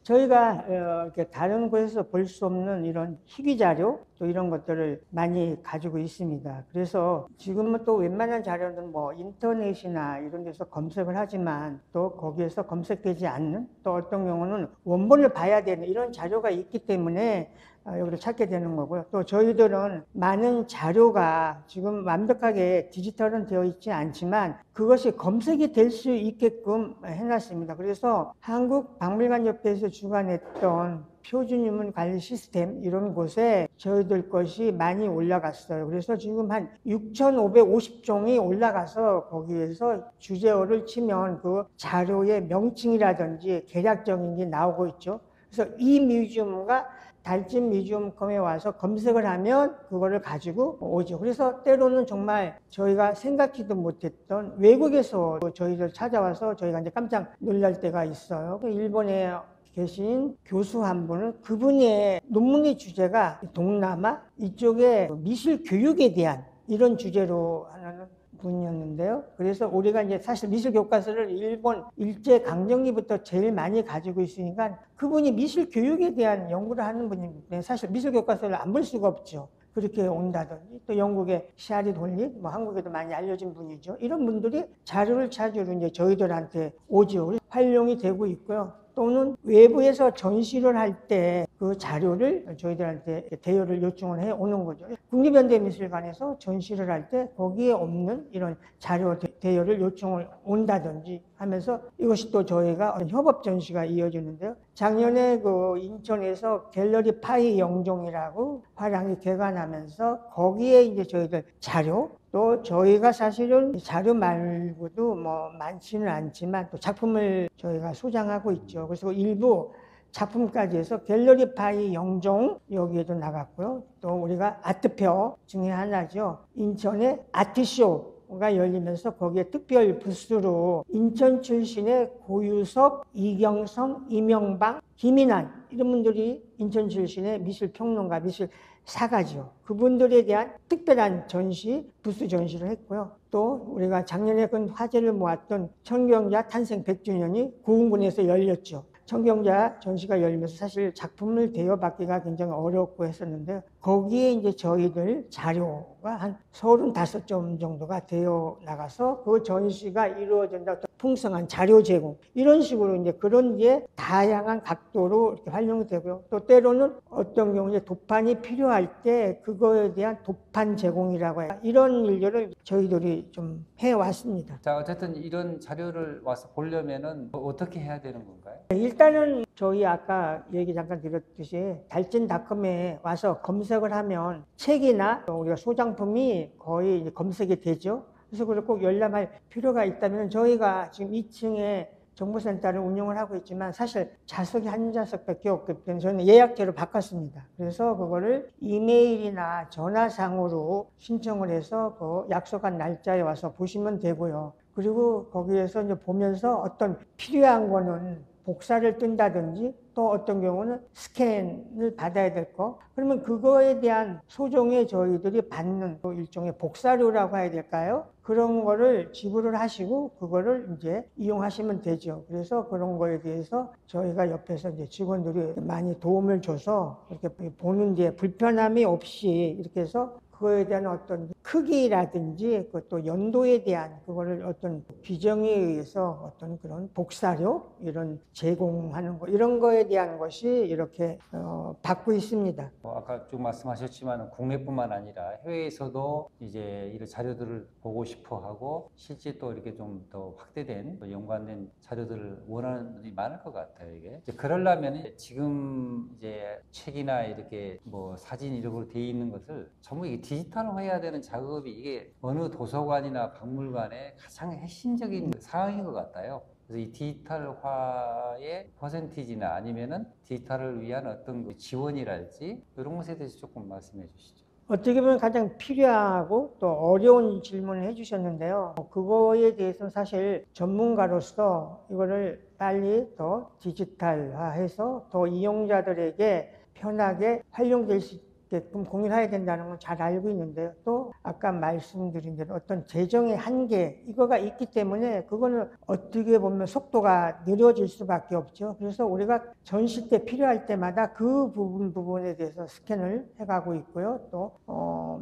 저희가 이렇게 다른 곳에서 볼 수 없는 이런 희귀 자료, 또 이런 것들을 많이 가지고 있습니다. 그래서 지금은 또 웬만한 자료는 뭐 인터넷이나 이런 데서 검색을 하지만, 또 거기에서 검색되지 않는, 또 어떤 경우는 원본을 봐야 되는 이런 자료가 있기 때문에 여기를 찾게 되는 거고요. 또 저희들은 많은 자료가 지금 완벽하게 디지털은 되어 있지 않지만 그것이 검색이 될 수 있게끔 해놨습니다. 그래서 한국박물관협회에서 주관했던 표준유물 관리 시스템, 이런 곳에 저희들 것이 많이 올라갔어요. 그래서 지금 한 6,550종이 올라가서 거기에서 주제어를 치면 그 자료의 명칭이라든지 개략적인 게 나오고 있죠. 그래서 이 뮤지엄과 달진 뮤지엄컴에 와서 검색을 하면 그거를 가지고 오죠. 그래서 때로는 정말 저희가 생각지도 못했던 외국에서 저희들 찾아와서 저희가 이제 깜짝 놀랄 때가 있어요. 일본에 계신 교수 한 분은, 그분의 논문의 주제가 동남아 이쪽에 미술 교육에 대한 이런 주제로 하는 분이었는데요. 그래서 우리가 이제 사실 미술 교과서를 일본 일제 강점기부터 제일 많이 가지고 있으니까 그분이 미술 교육에 대한 연구를 하는 분인데 사실 미술 교과서를 안 볼 수가 없죠. 그렇게 온다든지, 또 영국의 샤리 돌릿, 뭐 한국에도 많이 알려진 분이죠. 이런 분들이 자료를 찾으러 이제 저희들한테 오죠. 활용이 되고 있고요. 또는 외부에서 전시를 할 때 그 자료를 저희들한테 대여를 요청을 해 오는 거죠. 국립현대미술관에서 전시를 할 때 거기에 없는 이런 자료 대여를 요청을 온다든지 하면서 이것이 또 저희가 협업 전시가 이어지는데요. 작년에 그 인천에서 갤러리 파이 영종이라고 화랑이 개관하면서 거기에 이제 저희들 자료, 또 저희가 사실은 자료 말고도 뭐 많지는 않지만 또 작품을 저희가 소장하고 있죠. 그래서 일부 작품까지 해서 갤러리 파이 영종 여기에도 나갔고요. 또 우리가 아트페어 중에 하나죠. 인천의 아트쇼가 열리면서 거기에 특별 부스로 인천 출신의 고유석, 이경성, 이명방, 김인환, 이런 분들이 인천 출신의 미술평론가, 미술사가죠. 그분들에 대한 특별한 전시, 부스 전시를 했고요. 또 우리가 작년에 그 화제를 모았던 청경자 탄생 100주년이 고흥군에서 열렸죠. 청경자 전시가 열리면서 사실 작품을 대여받기가 굉장히 어렵고 했었는데요. 거기에 이제 저희들 자료가 한 35점 정도가 되어 나가서 그 전시가 이루어진다. 풍성한 자료 제공, 이런 식으로 이제 그런 게 다양한 각도로 이렇게 활용이 되고요. 또 때로는 어떤 경우에 도판이 필요할 때 그거에 대한 도판 제공이라고 해요. 이런 일들을 저희들이 좀 해왔습니다. 자, 어쨌든 이런 자료를 와서 보려면은 어떻게 해야 되는 건가요? 일단은 저희 아까 얘기 잠깐 드렸듯이 달진닷컴에 와서 검색을 하면 책이나 우리가 소장품이 거의 검색이 되죠. 그래서 그걸 꼭 열람할 필요가 있다면 저희가 지금 2층에 정보센터를 운영을 하고 있지만 사실 좌석이 한 좌석밖에 없기 때문에 저는 예약제로 바꿨습니다. 그래서 그거를 이메일이나 전화상으로 신청을 해서 그 약속한 날짜에 와서 보시면 되고요. 그리고 거기에서 이제 보면서 어떤 필요한 거는 복사를 뜬다든지 또 어떤 경우는 스캔을 받아야 될 거, 그러면 그거에 대한 소정의 저희들이 받는 또 일종의 복사료라고 해야 될까요? 그런 거를 지불을 하시고 그거를 이제 이용하시면 되죠. 그래서 그런 거에 대해서 저희가 옆에서 이제 직원들이 많이 도움을 줘서 이렇게 보는 데 불편함이 없이 이렇게 해서 그거에 대한 어떤 크기라든지 또 연도에 대한 그거를 어떤 규정에 의해서 어떤 그런 복사료 이런 제공하는 거 이런 거에 대한 것이 이렇게 받고 있습니다. 아까 쭉 말씀하셨지만 국내뿐만 아니라 해외에서도 이제 이런 자료들을 보고 싶어 하고 실제 또 이렇게 좀 더 확대된 또 연관된 자료들을 원하는 분들이 많을 것 같아요. 이게 이제 그러려면 지금 이제 책이나 이렇게 뭐 사진 이런 걸로 돼 있는 것을 전부 이게 디지털화해야 되는 작업이 이게 어느 도서관이나 박물관의 가장 핵심적인 사항인 것 같아요. 그래서 이 디지털화의 퍼센티지나 아니면은 디지털을 위한 어떤 지원이랄지 이런 것에 대해서 조금 말씀해 주시죠. 어떻게 보면 가장 필요하고 또 어려운 질문을 해주셨는데요. 그거에 대해서는 사실 전문가로서 이거를 빨리 더 디지털화해서 더 이용자들에게 편하게 활용될 수 있게끔 공유해야 된다는 건 잘 알고 있는데요. 또 아까 말씀드린 대로 어떤 재정의 한계 이거가 있기 때문에 그거는 어떻게 보면 속도가 느려질 수밖에 없죠. 그래서 우리가 전시 때 필요할 때마다 그 부분에 대해서 스캔을 해가고 있고요. 또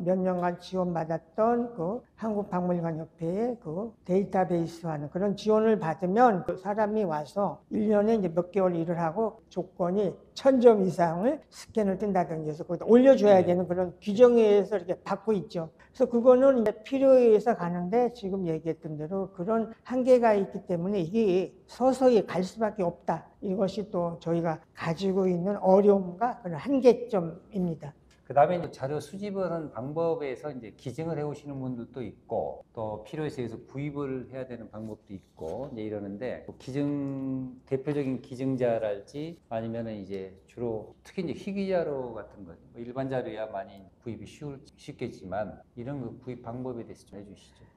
몇 년간 지원받았던 그 한국박물관협회의 그 데이터베이스화는 그런 지원을 받으면 그 사람이 와서 1년에 이제 몇 개월 일을 하고 조건이 1000점 이상을 스캔을 뜬다든지 해서 거기다 올려줘야 되는 그런 규정에 의해서 이렇게 받고 있죠. 그래서 그거는 이제 필요에 의해서 가는데 지금 얘기했던 대로 그런 한계가 있기 때문에 이게 서서히 갈 수밖에 없다. 이것이 또 저희가 가지고 있는 어려움과 그런 한계점입니다. 그 다음에 자료 수집하는 방법에서 이제 기증을 해오시는 분들도 있고 또 필요에 의해서 구입을 해야 되는 방법도 있고 이제 이러는데 대표적인 기증자랄지 아니면은 이제 주로 특히 이제 희귀자료 같은 거 일반 자료야 많이 구입이 쉽겠지만 이런 그 구입 방법에 대해서 좀 해주시죠.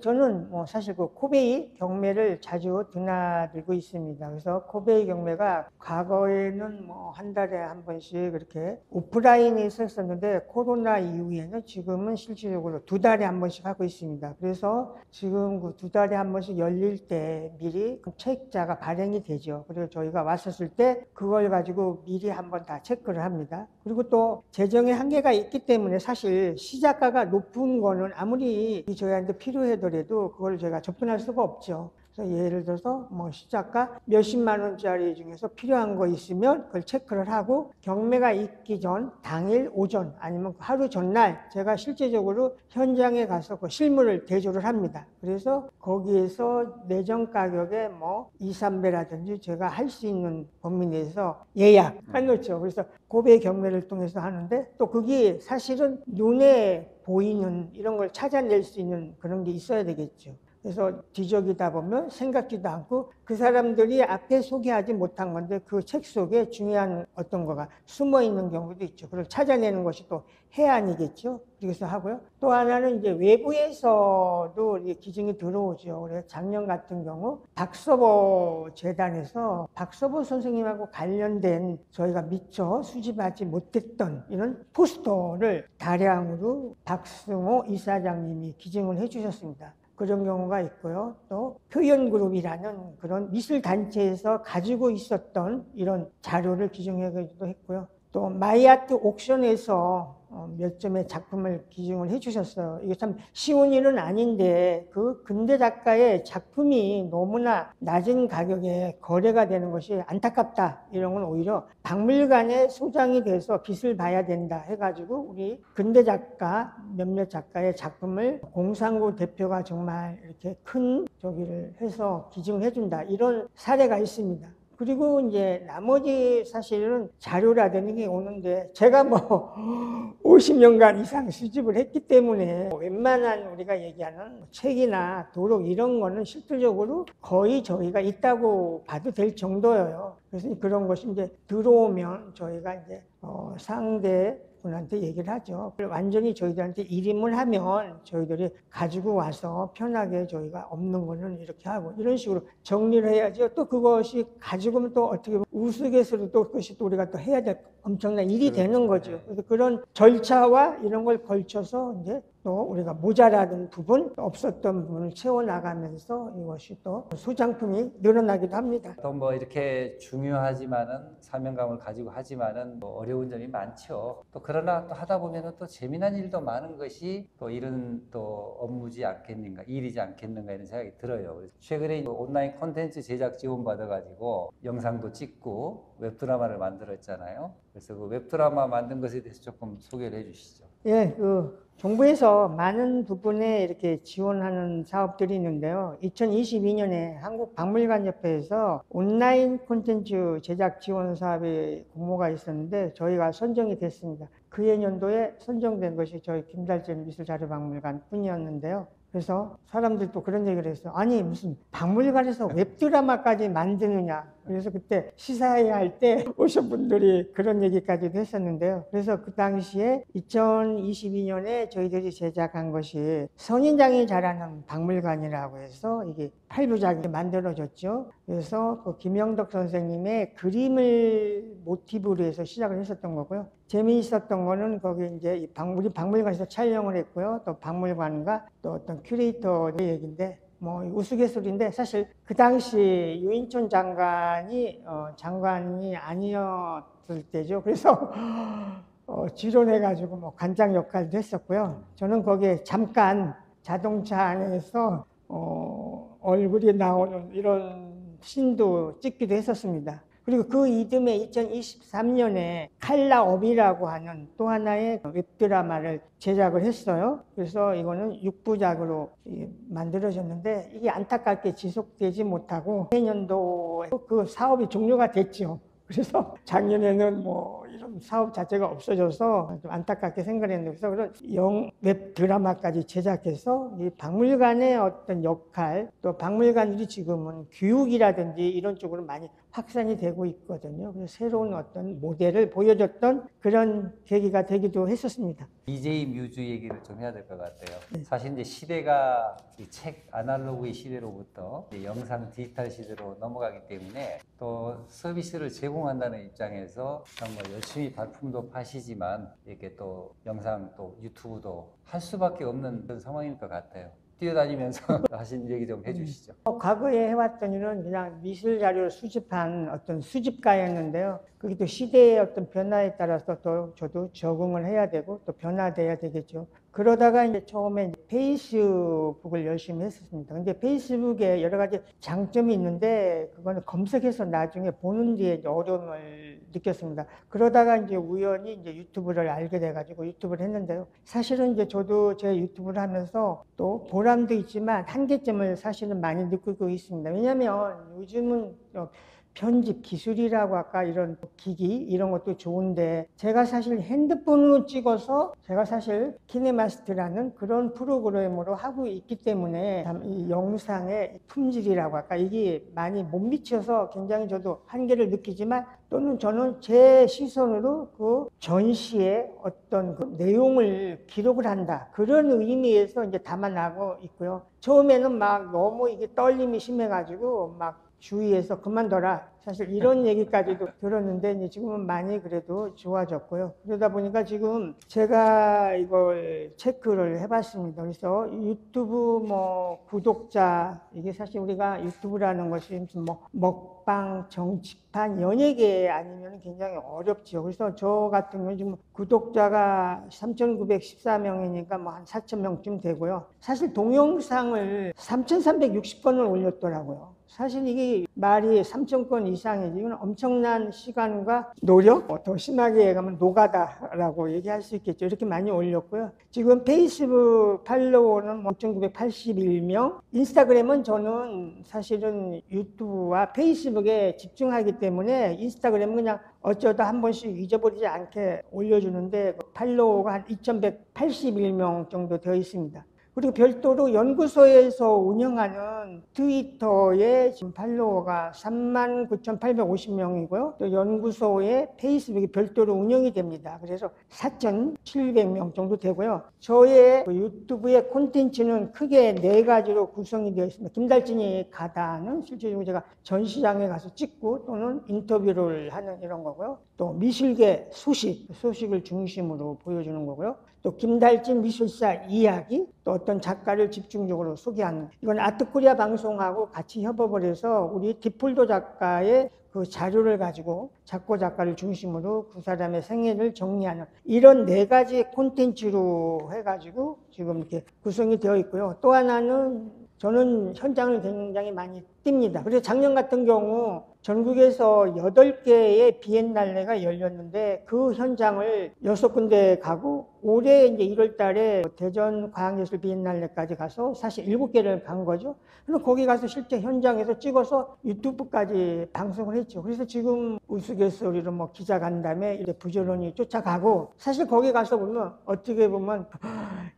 저는 사실 그 코베이 경매를 자주 드나들고 있습니다. 그래서 코베이 경매가 과거에는 한 달에 한 번씩 그렇게 오프라인에 있었는데 코로나 이후에는 지금은 실질적으로 2달에 한 번씩 하고 있습니다. 그래서 지금 그 2달에 한 번씩 열릴 때 미리 그 책자가 발행이 되죠. 그리고 저희가 왔었을 때 그걸 가지고 미리 한번 다 체크를 합니다. 그리고 또 재정의 한계가 있기 때문에 사실 시작가가 높은 거는 아무리 저희한테 필요하더라도 그걸 제가 접근할 수가 없죠. 그래서 예를 들어서 시작가 몇십만 원짜리 중에서 필요한 거 있으면 그걸 체크를 하고 경매가 있기 전 당일 오전 아니면 하루 전날 제가 실제적으로 현장에 가서 그 실물을 대조를 합니다. 그래서 거기에서 내정 가격에 2, 3배라든지 제가 할 수 있는 범위 내에서 예약해놓죠. 그래서 고배 경매를 통해서 하는데 또 그게 사실은 눈에 보이는 이런 걸 찾아낼 수 있는 그런 게 있어야 되겠죠. 그래서 뒤적이다 보면 생각지도 않고 그 사람들이 앞에 소개하지 못한 건데 그 책 속에 중요한 어떤 거가 숨어 있는 경우도 있죠. 그걸 찾아내는 것이 또 해안이겠죠. 그래서 하고요. 또 하나는 이제 외부에서도 기증이 들어오죠. 그래서 작년 같은 경우 박서보 재단에서 박서보 선생님하고 관련된 저희가 미처 수집하지 못했던 이런 포스터를 다량으로 박승호 이사장님이 기증을 해주셨습니다. 그런 경우가 있고요. 또 표현그룹이라는 그런 미술단체에서 가지고 있었던 이런 자료를 기증하기도 했고요. 또 마이아트 옥션에서 몇 점의 작품을 기증을 해주셨어요. 이게 참 쉬운 일은 아닌데 그 근대 작가의 작품이 너무나 낮은 가격에 거래가 되는 것이 안타깝다. 이런 건 오히려 박물관에 소장이 돼서 빛을 봐야 된다 해가지고 우리 근대 작가 몇몇 작가의 작품을 공산구 대표가 정말 이렇게 큰 저기를 해서 기증을 해준다. 이런 사례가 있습니다. 그리고 이제 나머지 사실은 자료라든지 오는데 제가 뭐 50년간 이상 수집을 했기 때문에 웬만한 우리가 얘기하는 책이나 도록 이런 거는 실질적으로 거의 저희가 있다고 봐도 될 정도예요. 그래서 그런 것이 이제 들어오면 저희가 이제 상대 분한테 얘기를 하죠. 완전히 저희들한테 일임을 하면 저희들이 가지고 와서 편하게 저희가 없는 거는 이렇게 하고 이런 식으로 정리를 해야죠. 또 그것이 가지고 오면 또 어떻게 보면 우스갯소리로 또 그것이 또 우리가 또 해야 될 엄청난 일이 되는 거죠. 그래서 그런 절차와 이런 걸 걸쳐서 이제 또 우리가 모자라는 부분, 없었던 부분을 채워나가면서 이것이 또 소장품이 늘어나기도 합니다. 또 뭐 이렇게 중요하지만은 사명감을 가지고 하지만은 뭐 어려운 점이 많죠. 또 그러나 또 하다 보면은 또 재미난 일도 많은 것이 또 이런 또 업무지 않겠는가, 일이지 않겠는가 이런 생각이 들어요. 그래서 최근에 온라인 콘텐츠 제작 지원 받아가지고 영상도 찍고 웹드라마를 만들었잖아요. 그래서 그 웹드라마 만든 것에 대해서 조금 소개를 해주시죠. 예, 정부에서 많은 부분에 이렇게 지원하는 사업들이 있는데요. 2022년에 한국박물관협회에서 온라인 콘텐츠 제작 지원 사업의 공모가 있었는데 저희가 선정이 됐습니다. 그해 년도에 선정된 것이 저희 김달재 미술자료박물관 뿐이었는데요. 그래서 사람들도 그런 얘기를 했어요. 아니 무슨 박물관에서 웹드라마까지 만드느냐. 그래서 그때 시사회 할 때 오신 분들이 그런 얘기까지도 했었는데요. 그래서 그 당시에 2022년에 저희들이 제작한 것이 선인장이 자라는 박물관이라고 해서 이게 8부작이 만들어졌죠. 그래서 그 김영덕 선생님의 그림을 모티브로 해서 시작을 했었던 거고요. 재미있었던 거는 거기 이제 우리 박물관에서 촬영을 했고요. 또 박물관과 또 어떤 큐레이터의 얘기인데 뭐 우스갯소리인데 사실 그 당시 유인촌 장관이 아니었을 때죠. 그래서 지론해가지고 뭐 관장 역할도 했었고요. 저는 거기에 잠깐 자동차 안에서 얼굴이 나오는 이런 씬도 찍기도 했었습니다. 그리고 그 이듬해 2023년에 칼라업이라고 하는 또 하나의 웹드라마를 제작을 했어요. 그래서 이거는 6부작으로 만들어졌는데 이게 안타깝게 지속되지 못하고 내년도에 그 사업이 종료가 됐죠. 그래서 작년에는 뭐 이런 사업 자체가 없어져서 좀 안타깝게 생각했는데 그래서 그런 웹 드라마까지 제작해서 이 박물관의 어떤 역할 또 박물관들이 지금은 교육이라든지 이런 쪽으로 많이 확산이 되고 있거든요. 그래서 새로운 어떤 모델을 보여줬던 그런 계기가 되기도 했었습니다. DJ 뮤즈 얘기를 좀 해야 될 것 같아요. 사실 이제 시대가 이 책 아날로그의 시대로부터 이제 영상 디지털 시대로 넘어가기 때문에 또 서비스를 제공한다는 입장에서 정말 열심히 발품도 파시지만 이렇게 또 영상 또 유튜브도 할 수밖에 없는 그런 상황일 것 같아요. 뛰어다니면서 하신 얘기 좀 해주시죠. 과거에 해왔던 일은 그냥 미술 자료를 수집한 어떤 수집가였는데요. 그게 또 시대의 어떤 변화에 따라서 또 저도 적응을 해야 되고 또 변화돼야 되겠죠. 그러다가 이제 처음에 페이스북을 열심히 했었습니다. 근데 페이스북에 여러 가지 장점이 있는데 그거는 검색해서 나중에 보는 뒤에 어려움을 느꼈습니다. 그러다가 이제 우연히 이제 유튜브를 알게 돼가지고 유튜브를 했는데요. 사실은 이제 저도 제 유튜브를 하면서 또 보람도 있지만 한계점을 사실은 많이 느끼고 있습니다. 왜냐하면 요즘은 편집 기술이라고 아까 이런 기기 이런 것도 좋은데 제가 사실 핸드폰으로 찍어서 제가 사실 키네마스터라는 그런 프로그램으로 하고 있기 때문에 이 영상의 품질이라고 할까 이게 많이 못 미쳐서 굉장히 저도 한계를 느끼지만 또는 저는 제 시선으로 그 전시의 어떤 그 내용을 기록을 한다 그런 의미에서 이제 담아나고 있고요. 처음에는 막 너무 이게 떨림이 심해가지고 막 주위에서 그만둬라. 사실 이런 얘기까지도 들었는데 이제 지금은 많이 그래도 좋아졌고요. 그러다 보니까 지금 제가 이걸 체크를 해봤습니다. 그래서 유튜브 뭐 구독자 이게 사실 우리가 유튜브라는 것이 무슨 뭐 먹방, 정치판, 연예계 아니면 굉장히 어렵죠. 그래서 저 같은 경우는 지금 구독자가 3,914명이니까 뭐 한 4,000명쯤 되고요. 사실 동영상을 3,360건을 올렸더라고요. 사실 이게 말이 3,000건 이상이지 이건 엄청난 시간과 노력, 더 심하게 가면 노가다라고 얘기할 수 있겠죠. 이렇게 많이 올렸고요. 지금 페이스북 팔로워는 5,981명, 인스타그램은 저는 사실은 유튜브와 페이스북에 집중하기 때문에 인스타그램은 그냥 어쩌다 한 번씩 잊어버리지 않게 올려주는데 팔로워가 한 2,181명 정도 되어 있습니다. 그리고 별도로 연구소에서 운영하는 트위터의 지금 팔로워가 39,850명이고요. 또 연구소의 페이스북이 별도로 운영이 됩니다. 그래서 4,700명 정도 되고요. 저의 유튜브의 콘텐츠는 크게 4가지로 구성이 되어 있습니다. 김달진이 가다는 실제적으로 제가 전시장에 가서 찍고 또는 인터뷰를 하는 이런 거고요. 또 미술계 소식을 중심으로 보여주는 거고요. 또 김달진 미술사 이야기, 또 어떤 작가를 집중적으로 소개하는, 이건 아트코리아 방송하고 같이 협업을 해서 우리 디폴도 작가의 그 자료를 가지고 작고 작가를 중심으로 그 사람의 생애를 정리하는 이런 4가지 콘텐츠로 해가지고 지금 이렇게 구성이 되어 있고요. 또 하나는 저는 현장을 굉장히 많이 띱니다. 그래서 작년 같은 경우 전국에서 8개의 비엔날레가 열렸는데 그 현장을 6군데 가고 올해 이제 1월 달에 대전 과학예술 비엔날레까지 가서 사실 7개를 간 거죠. 그래서 거기 가서 실제 현장에서 찍어서 유튜브까지 방송을 했죠. 그래서 지금 우스갯소리로 뭐 기자 간담회 이제 부지런히 쫓아가고, 사실 거기 가서 보면 어떻게 보면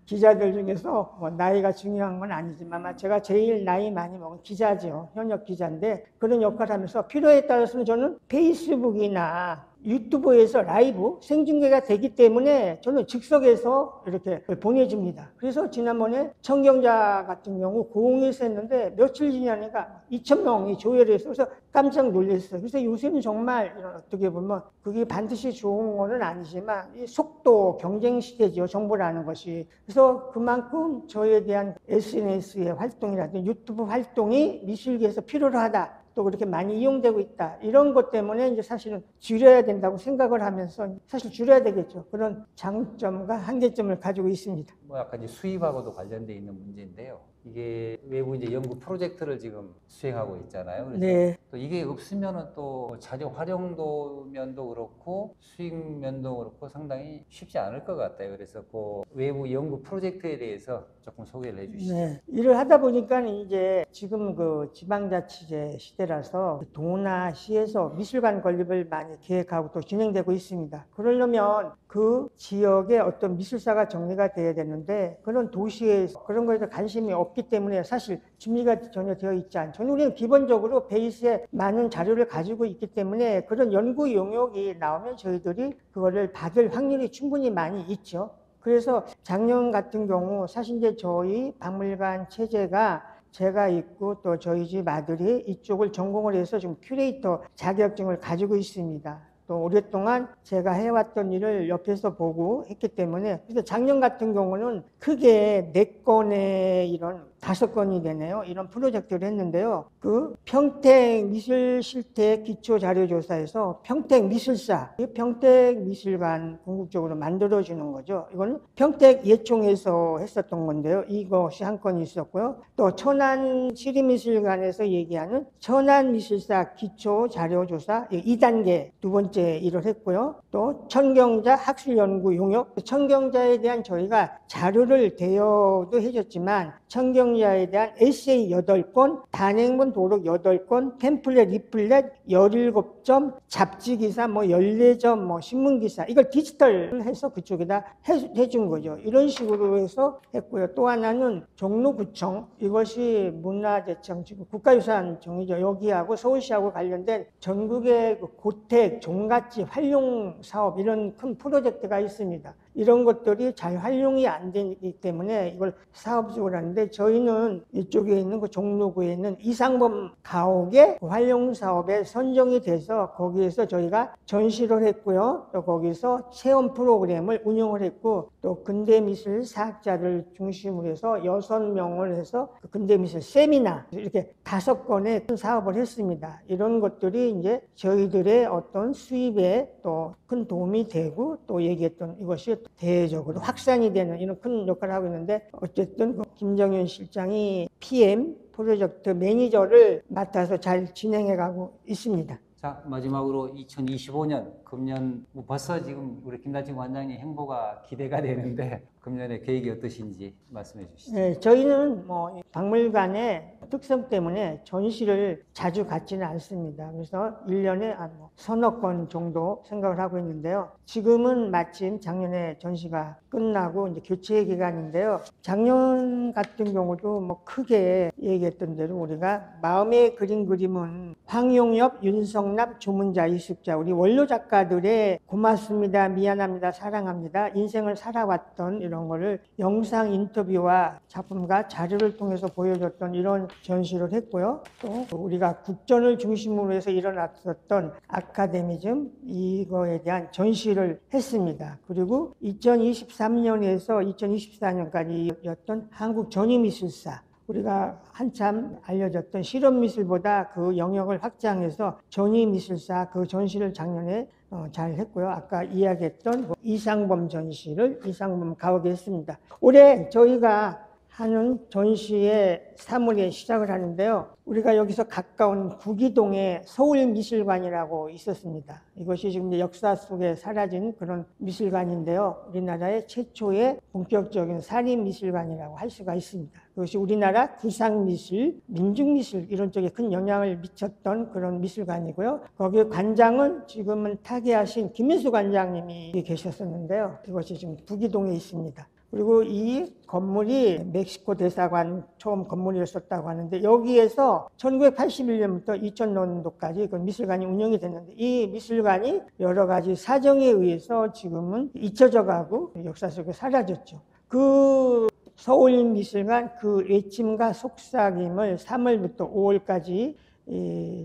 기자들 중에서 뭐 나이가 중요한 건 아니지만 제가 제일 나이 많이 먹은 기자죠. 현역 기자인데 그런 역할을 하면서 필요에 따라서는 저는 페이스북이나 유튜브에서 라이브 생중계가 되기 때문에 저는 즉석에서 이렇게 보내줍니다. 그래서 지난번에 청경자 같은 경우 고흥에서 했는데 며칠 지나니까 2,000명이 조회를 했어요. 그래서 깜짝 놀랐어요. 그래서 요새는 정말 이런 어떻게 보면 그게 반드시 좋은 건 아니지만 이 속도 경쟁 시대죠. 정보라는 것이. 그래서 그만큼 저에 대한 SNS의 활동이라든지 유튜브 활동이 미술계에서 필요로 하다. 또 그렇게 많이 이용되고 있다. 이런 것 때문에 이제 사실은 줄여야 된다고 생각을 하면서 사실 줄여야 되겠죠. 그런 장점과 한계점을 가지고 있습니다. 뭐 약간 이제 수입하고도 관련돼 있는 문제인데요. 이게 외부 이제 연구 프로젝트를 지금 수행하고 있잖아요. 그래서 네. 또 이게 없으면은 또 자료 활용도 면도 그렇고 수익 면도 그렇고 상당히 쉽지 않을 것 같아요. 그래서 그 외부 연구 프로젝트에 대해서 조금 소개를 해주시죠. 네. 일을 하다 보니까 이제 지금 그 지방자치제 시대라서 도나 시에서 미술관 건립을 많이 계획하고 또 진행되고 있습니다. 그러려면 그 지역에 어떤 미술사가 정리가 돼야 되는데 그런 도시에서 그런 거에 대해서 관심이 없기 때문에 사실 준비가 전혀 되어 있지 않죠. 우리는 기본적으로 베이스에 많은 자료를 가지고 있기 때문에 그런 연구 용역이 나오면 저희들이 그거를 받을 확률이 충분히 많이 있죠. 그래서 작년 같은 경우 사실 이제 저희 박물관 체제가 제가 있고 또 저희 집 아들이 이쪽을 전공을 해서 지금 큐레이터 자격증을 가지고 있습니다. 또 오랫동안 제가 해왔던 일을 옆에서 보고 했기 때문에 그래서 작년 같은 경우는 크게 4건의 이런 5건이 되네요. 이런 프로젝트를 했는데요. 그 평택 미술실태 기초자료조사에서 평택 미술사, 평택 미술관 궁극적으로 만들어주는 거죠. 이거는 평택 예총에서 했었던 건데요. 이것이 한 건이 있었고요. 또 천안 시립미술관에서 얘기하는 천안미술사 기초자료조사 2단계 두 번째 일을 했고요. 또 천경자 학술연구 용역, 천경자에 대한 저희가 자료를 대여도 해줬지만 천경자에 대한 에세이 8건, 단행본 도록 8건, 팸플렛, 리플렛 17점, 잡지기사 14점, 신문기사 이걸 디지털해서 그쪽에다 해준 거죠. 이런 식으로 해서 했고요. 또 하나는 종로구청, 이것이 문화재청, 지금 국가유산청이죠. 여기하고 서울시하고 관련된 전국의 고택, 종갓집 활용 사업 이런 큰 프로젝트가 있습니다. 이런 것들이 잘 활용이 안 되기 때문에 이걸 사업적으로 하는데 저희는 이쪽에 있는 그 종로구에 있는 이상범 가옥의 활용 사업에 선정이 돼서 거기에서 저희가 전시를 했고요. 또 거기서 체험 프로그램을 운영을 했고 또 근대미술 사학자를 중심으로 해서 6명을 해서 그 근대미술 세미나 이렇게 5건의 큰 사업을 했습니다. 이런 것들이 이제 저희들의 어떤 수입에 또 큰 도움이 되고 또 얘기했던 이것이 대외적으로 확산이 되는 이런 큰 역할을 하고 있는데, 어쨌든 김정윤 실장이 PM 프로젝트 매니저를 맡아서 잘 진행해가고 있습니다. 자, 마지막으로 2025년 금년 벌써 지금 우리 김달진 관장님 행보가 기대가 되는데 금년의 계획이 어떠신지 말씀해 주시죠. 네, 저희는 뭐 박물관의 특성 때문에 전시를 자주 갖지는 않습니다. 그래서 1년에 뭐 서너 건 정도 생각을 하고 있는데요. 지금은 마침 작년에 전시가 끝나고 이제 교체 기간인데요. 작년 같은 경우도 뭐 크게 얘기했던 대로 우리가 마음에 그린 그림은 황용엽, 윤성남, 조문자, 이숙자 우리 원로 작가들의 고맙습니다, 미안합니다, 사랑합니다, 인생을 살아왔던 이런 거를 영상 인터뷰와 작품과 자료를 통해서 보여줬던 이런 전시를 했고요. 또 우리가 국전을 중심으로 해서 일어났었던 아카데미즘 이거에 대한 전시를 했습니다. 그리고 2023년에서 2024년까지였던 한국 전위미술사, 우리가 한참 알려졌던 실험미술보다 그 영역을 확장해서 전위미술사 그 전시를 작년에 잘 했고요. 아까 이야기했던 이상범 전시를 이상범 가옥에 했습니다. 올해 저희가 하는 전시의 3월에 시작을 하는데요. 우리가 여기서 가까운 구기동에 서울미술관이라고 있었습니다. 이것이 지금 이제 역사 속에 사라진 그런 미술관인데요. 우리나라의 최초의 본격적인 사립미술관이라고 할 수가 있습니다. 그것이 우리나라 구상미술, 민중미술 이런 쪽에 큰 영향을 미쳤던 그런 미술관이고요. 거기에 관장은 지금은 타계하신 김민수 관장님이 계셨었는데요. 이것이 지금 구기동에 있습니다. 그리고 이 건물이 멕시코 대사관 처음 건물이었었다고 하는데, 여기에서 1981년부터 2000년도까지 그 미술관이 운영이 됐는데, 이 미술관이 여러 가지 사정에 의해서 지금은 잊혀져 가고 역사 속에 사라졌죠. 그 서울미술관 그 외침과 속삭임을 3월부터 5월까지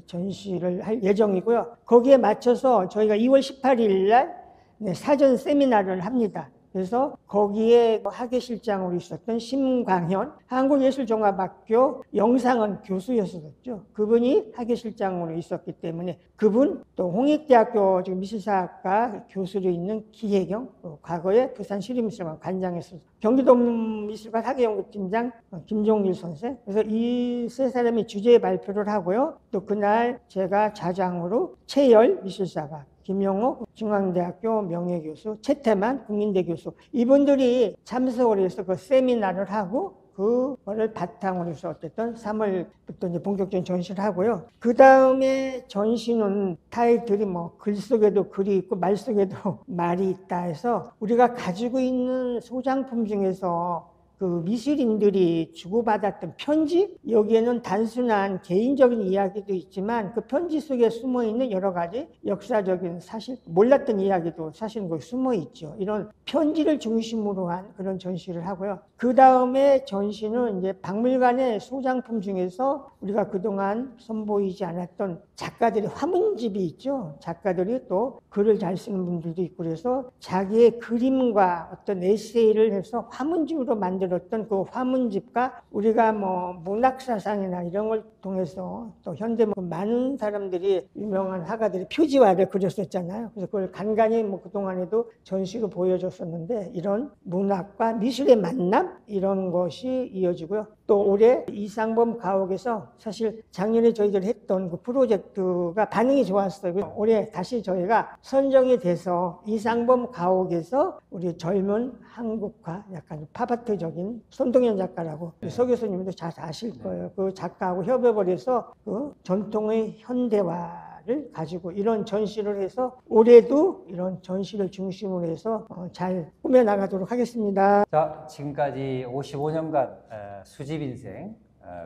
전시를 할 예정이고요. 거기에 맞춰서 저희가 2월 18일 날 사전 세미나를 합니다. 그래서 거기에 학예실장으로 있었던 심광현 한국예술종합학교 영상은 교수였었죠. 그분이 학예실장으로 있었기 때문에 그분, 또 홍익대학교 지금 미술사학과 교수로 있는 기혜경, 또 과거에 부산시립미술관 관장했었죠. 경기도 미술관 학예연구팀장 김종일 선생. 그래서 이 세 사람이 주제 발표를 하고요. 또 그날 제가 자장으로 최열 미술사가, 김용옥 중앙대학교 명예교수, 최태만 국민대 교수, 이분들이 참석을 해서 그 세미나를 하고 그거를 바탕으로 해서 어쨌든 3월부터 이제 본격적인 전시를 하고요. 그 다음에 전시는 타이틀이 뭐 글 속에도 글이 있고 말 속에도 말이 있다 해서, 우리가 가지고 있는 소장품 중에서 그 미술인들이 주고받았던 편지, 여기에는 단순한 개인적인 이야기도 있지만 그 편지 속에 숨어있는 여러 가지 역사적인 사실, 몰랐던 이야기도 사실은 거기 숨어있죠. 이런 편지를 중심으로 한 그런 전시를 하고요. 그 다음에 전시는 이제 박물관의 소장품 중에서 우리가 그동안 선보이지 않았던 작가들의 화문집이 있죠. 작가들이 또 글을 잘 쓰는 분들도 있고, 그래서 자기의 그림과 어떤 에세이를 해서 화문집으로 만들었던 그 화문집과 우리가 뭐 문학사상이나 이런 걸 통해서 또 현대 많은 사람들이 유명한 화가들이 표지화를 그렸었잖아요. 그래서 그걸 간간히 뭐 그동안에도 전시로 보여줬었는데, 이런 문학과 미술의 만남 이런 것이 이어지고요. 또 올해 이상범 가옥에서 사실 작년에 저희들 했던 그 프로젝트가 반응이 좋았어요. 올해 다시 저희가 선정이 돼서 이상범 가옥에서 우리 젊은 한국화, 약간 팝아트적인 손동현 작가라고 서 교수님도 잘 아실 거예요. 그 작가하고 협업을 해서 그 전통의 현대화를 가지고 이런 전시를 해서 올해도 이런 전시를 중심으로 해서 잘 꾸며나가도록 하겠습니다. 자, 지금까지 55년간 수집 인생,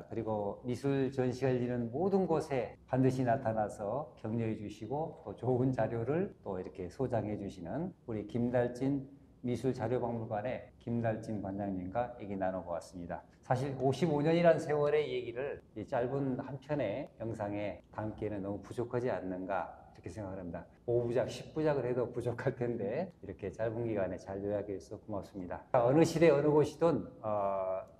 그리고 미술 전시가 열리는 모든 곳에 반드시 나타나서 격려해 주시고 또 좋은 자료를 또 이렇게 소장해 주시는 우리 김달진 미술자료박물관의 김달진 관장님과 얘기 나눠보았습니다. 사실 55년이라는 세월의 얘기를 이 짧은 한 편의 영상에 담기에는 너무 부족하지 않는가 이렇게 생각을 합니다. 5부작, 10부작을 해도 부족할 텐데 이렇게 짧은 기간에 잘 요약해 주셔서 고맙습니다. 어느 시대 어느 곳이든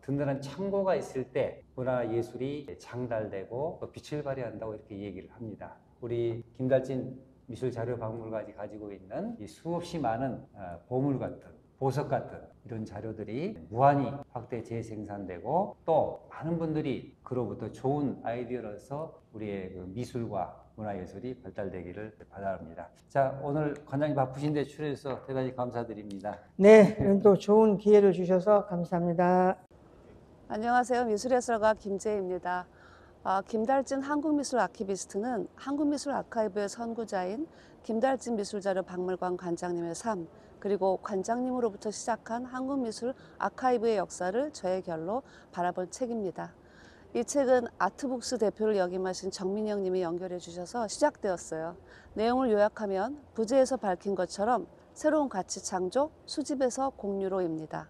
든든한 창고가 있을 때 문화예술이 장달되고 또 빛을 발휘한다고 이렇게 얘기를 합니다. 우리 김달진 미술자료박물관이 가지고 있는 이 수없이 많은 보물 같은 보석 같은 이런 자료들이 무한히 확대 재생산되고 또 많은 분들이 그로부터 좋은 아이디어로서 우리의 그 미술과 문화예술이 발달되기를 바랍니다. 자, 오늘 관장님 바쁘신데 출연해서 대단히 감사드립니다. 네, 이런 또 좋은 기회를 주셔서 감사합니다. 안녕하세요. 미술해설가 김재희입니다. 김달진 한국미술 아키비스트는 한국미술 아카이브의 선구자인 김달진 미술자료 박물관 관장님의 삶, 그리고 관장님으로부터 시작한 한국미술 아카이브의 역사를 저의 결로 바라볼 책입니다. 이 책은 아트북스 대표를 역임하신 정민영 님이 연결해 주셔서 시작되었어요. 내용을 요약하면 부제에서 밝힌 것처럼 새로운 가치 창조, 수집에서 공유로입니다.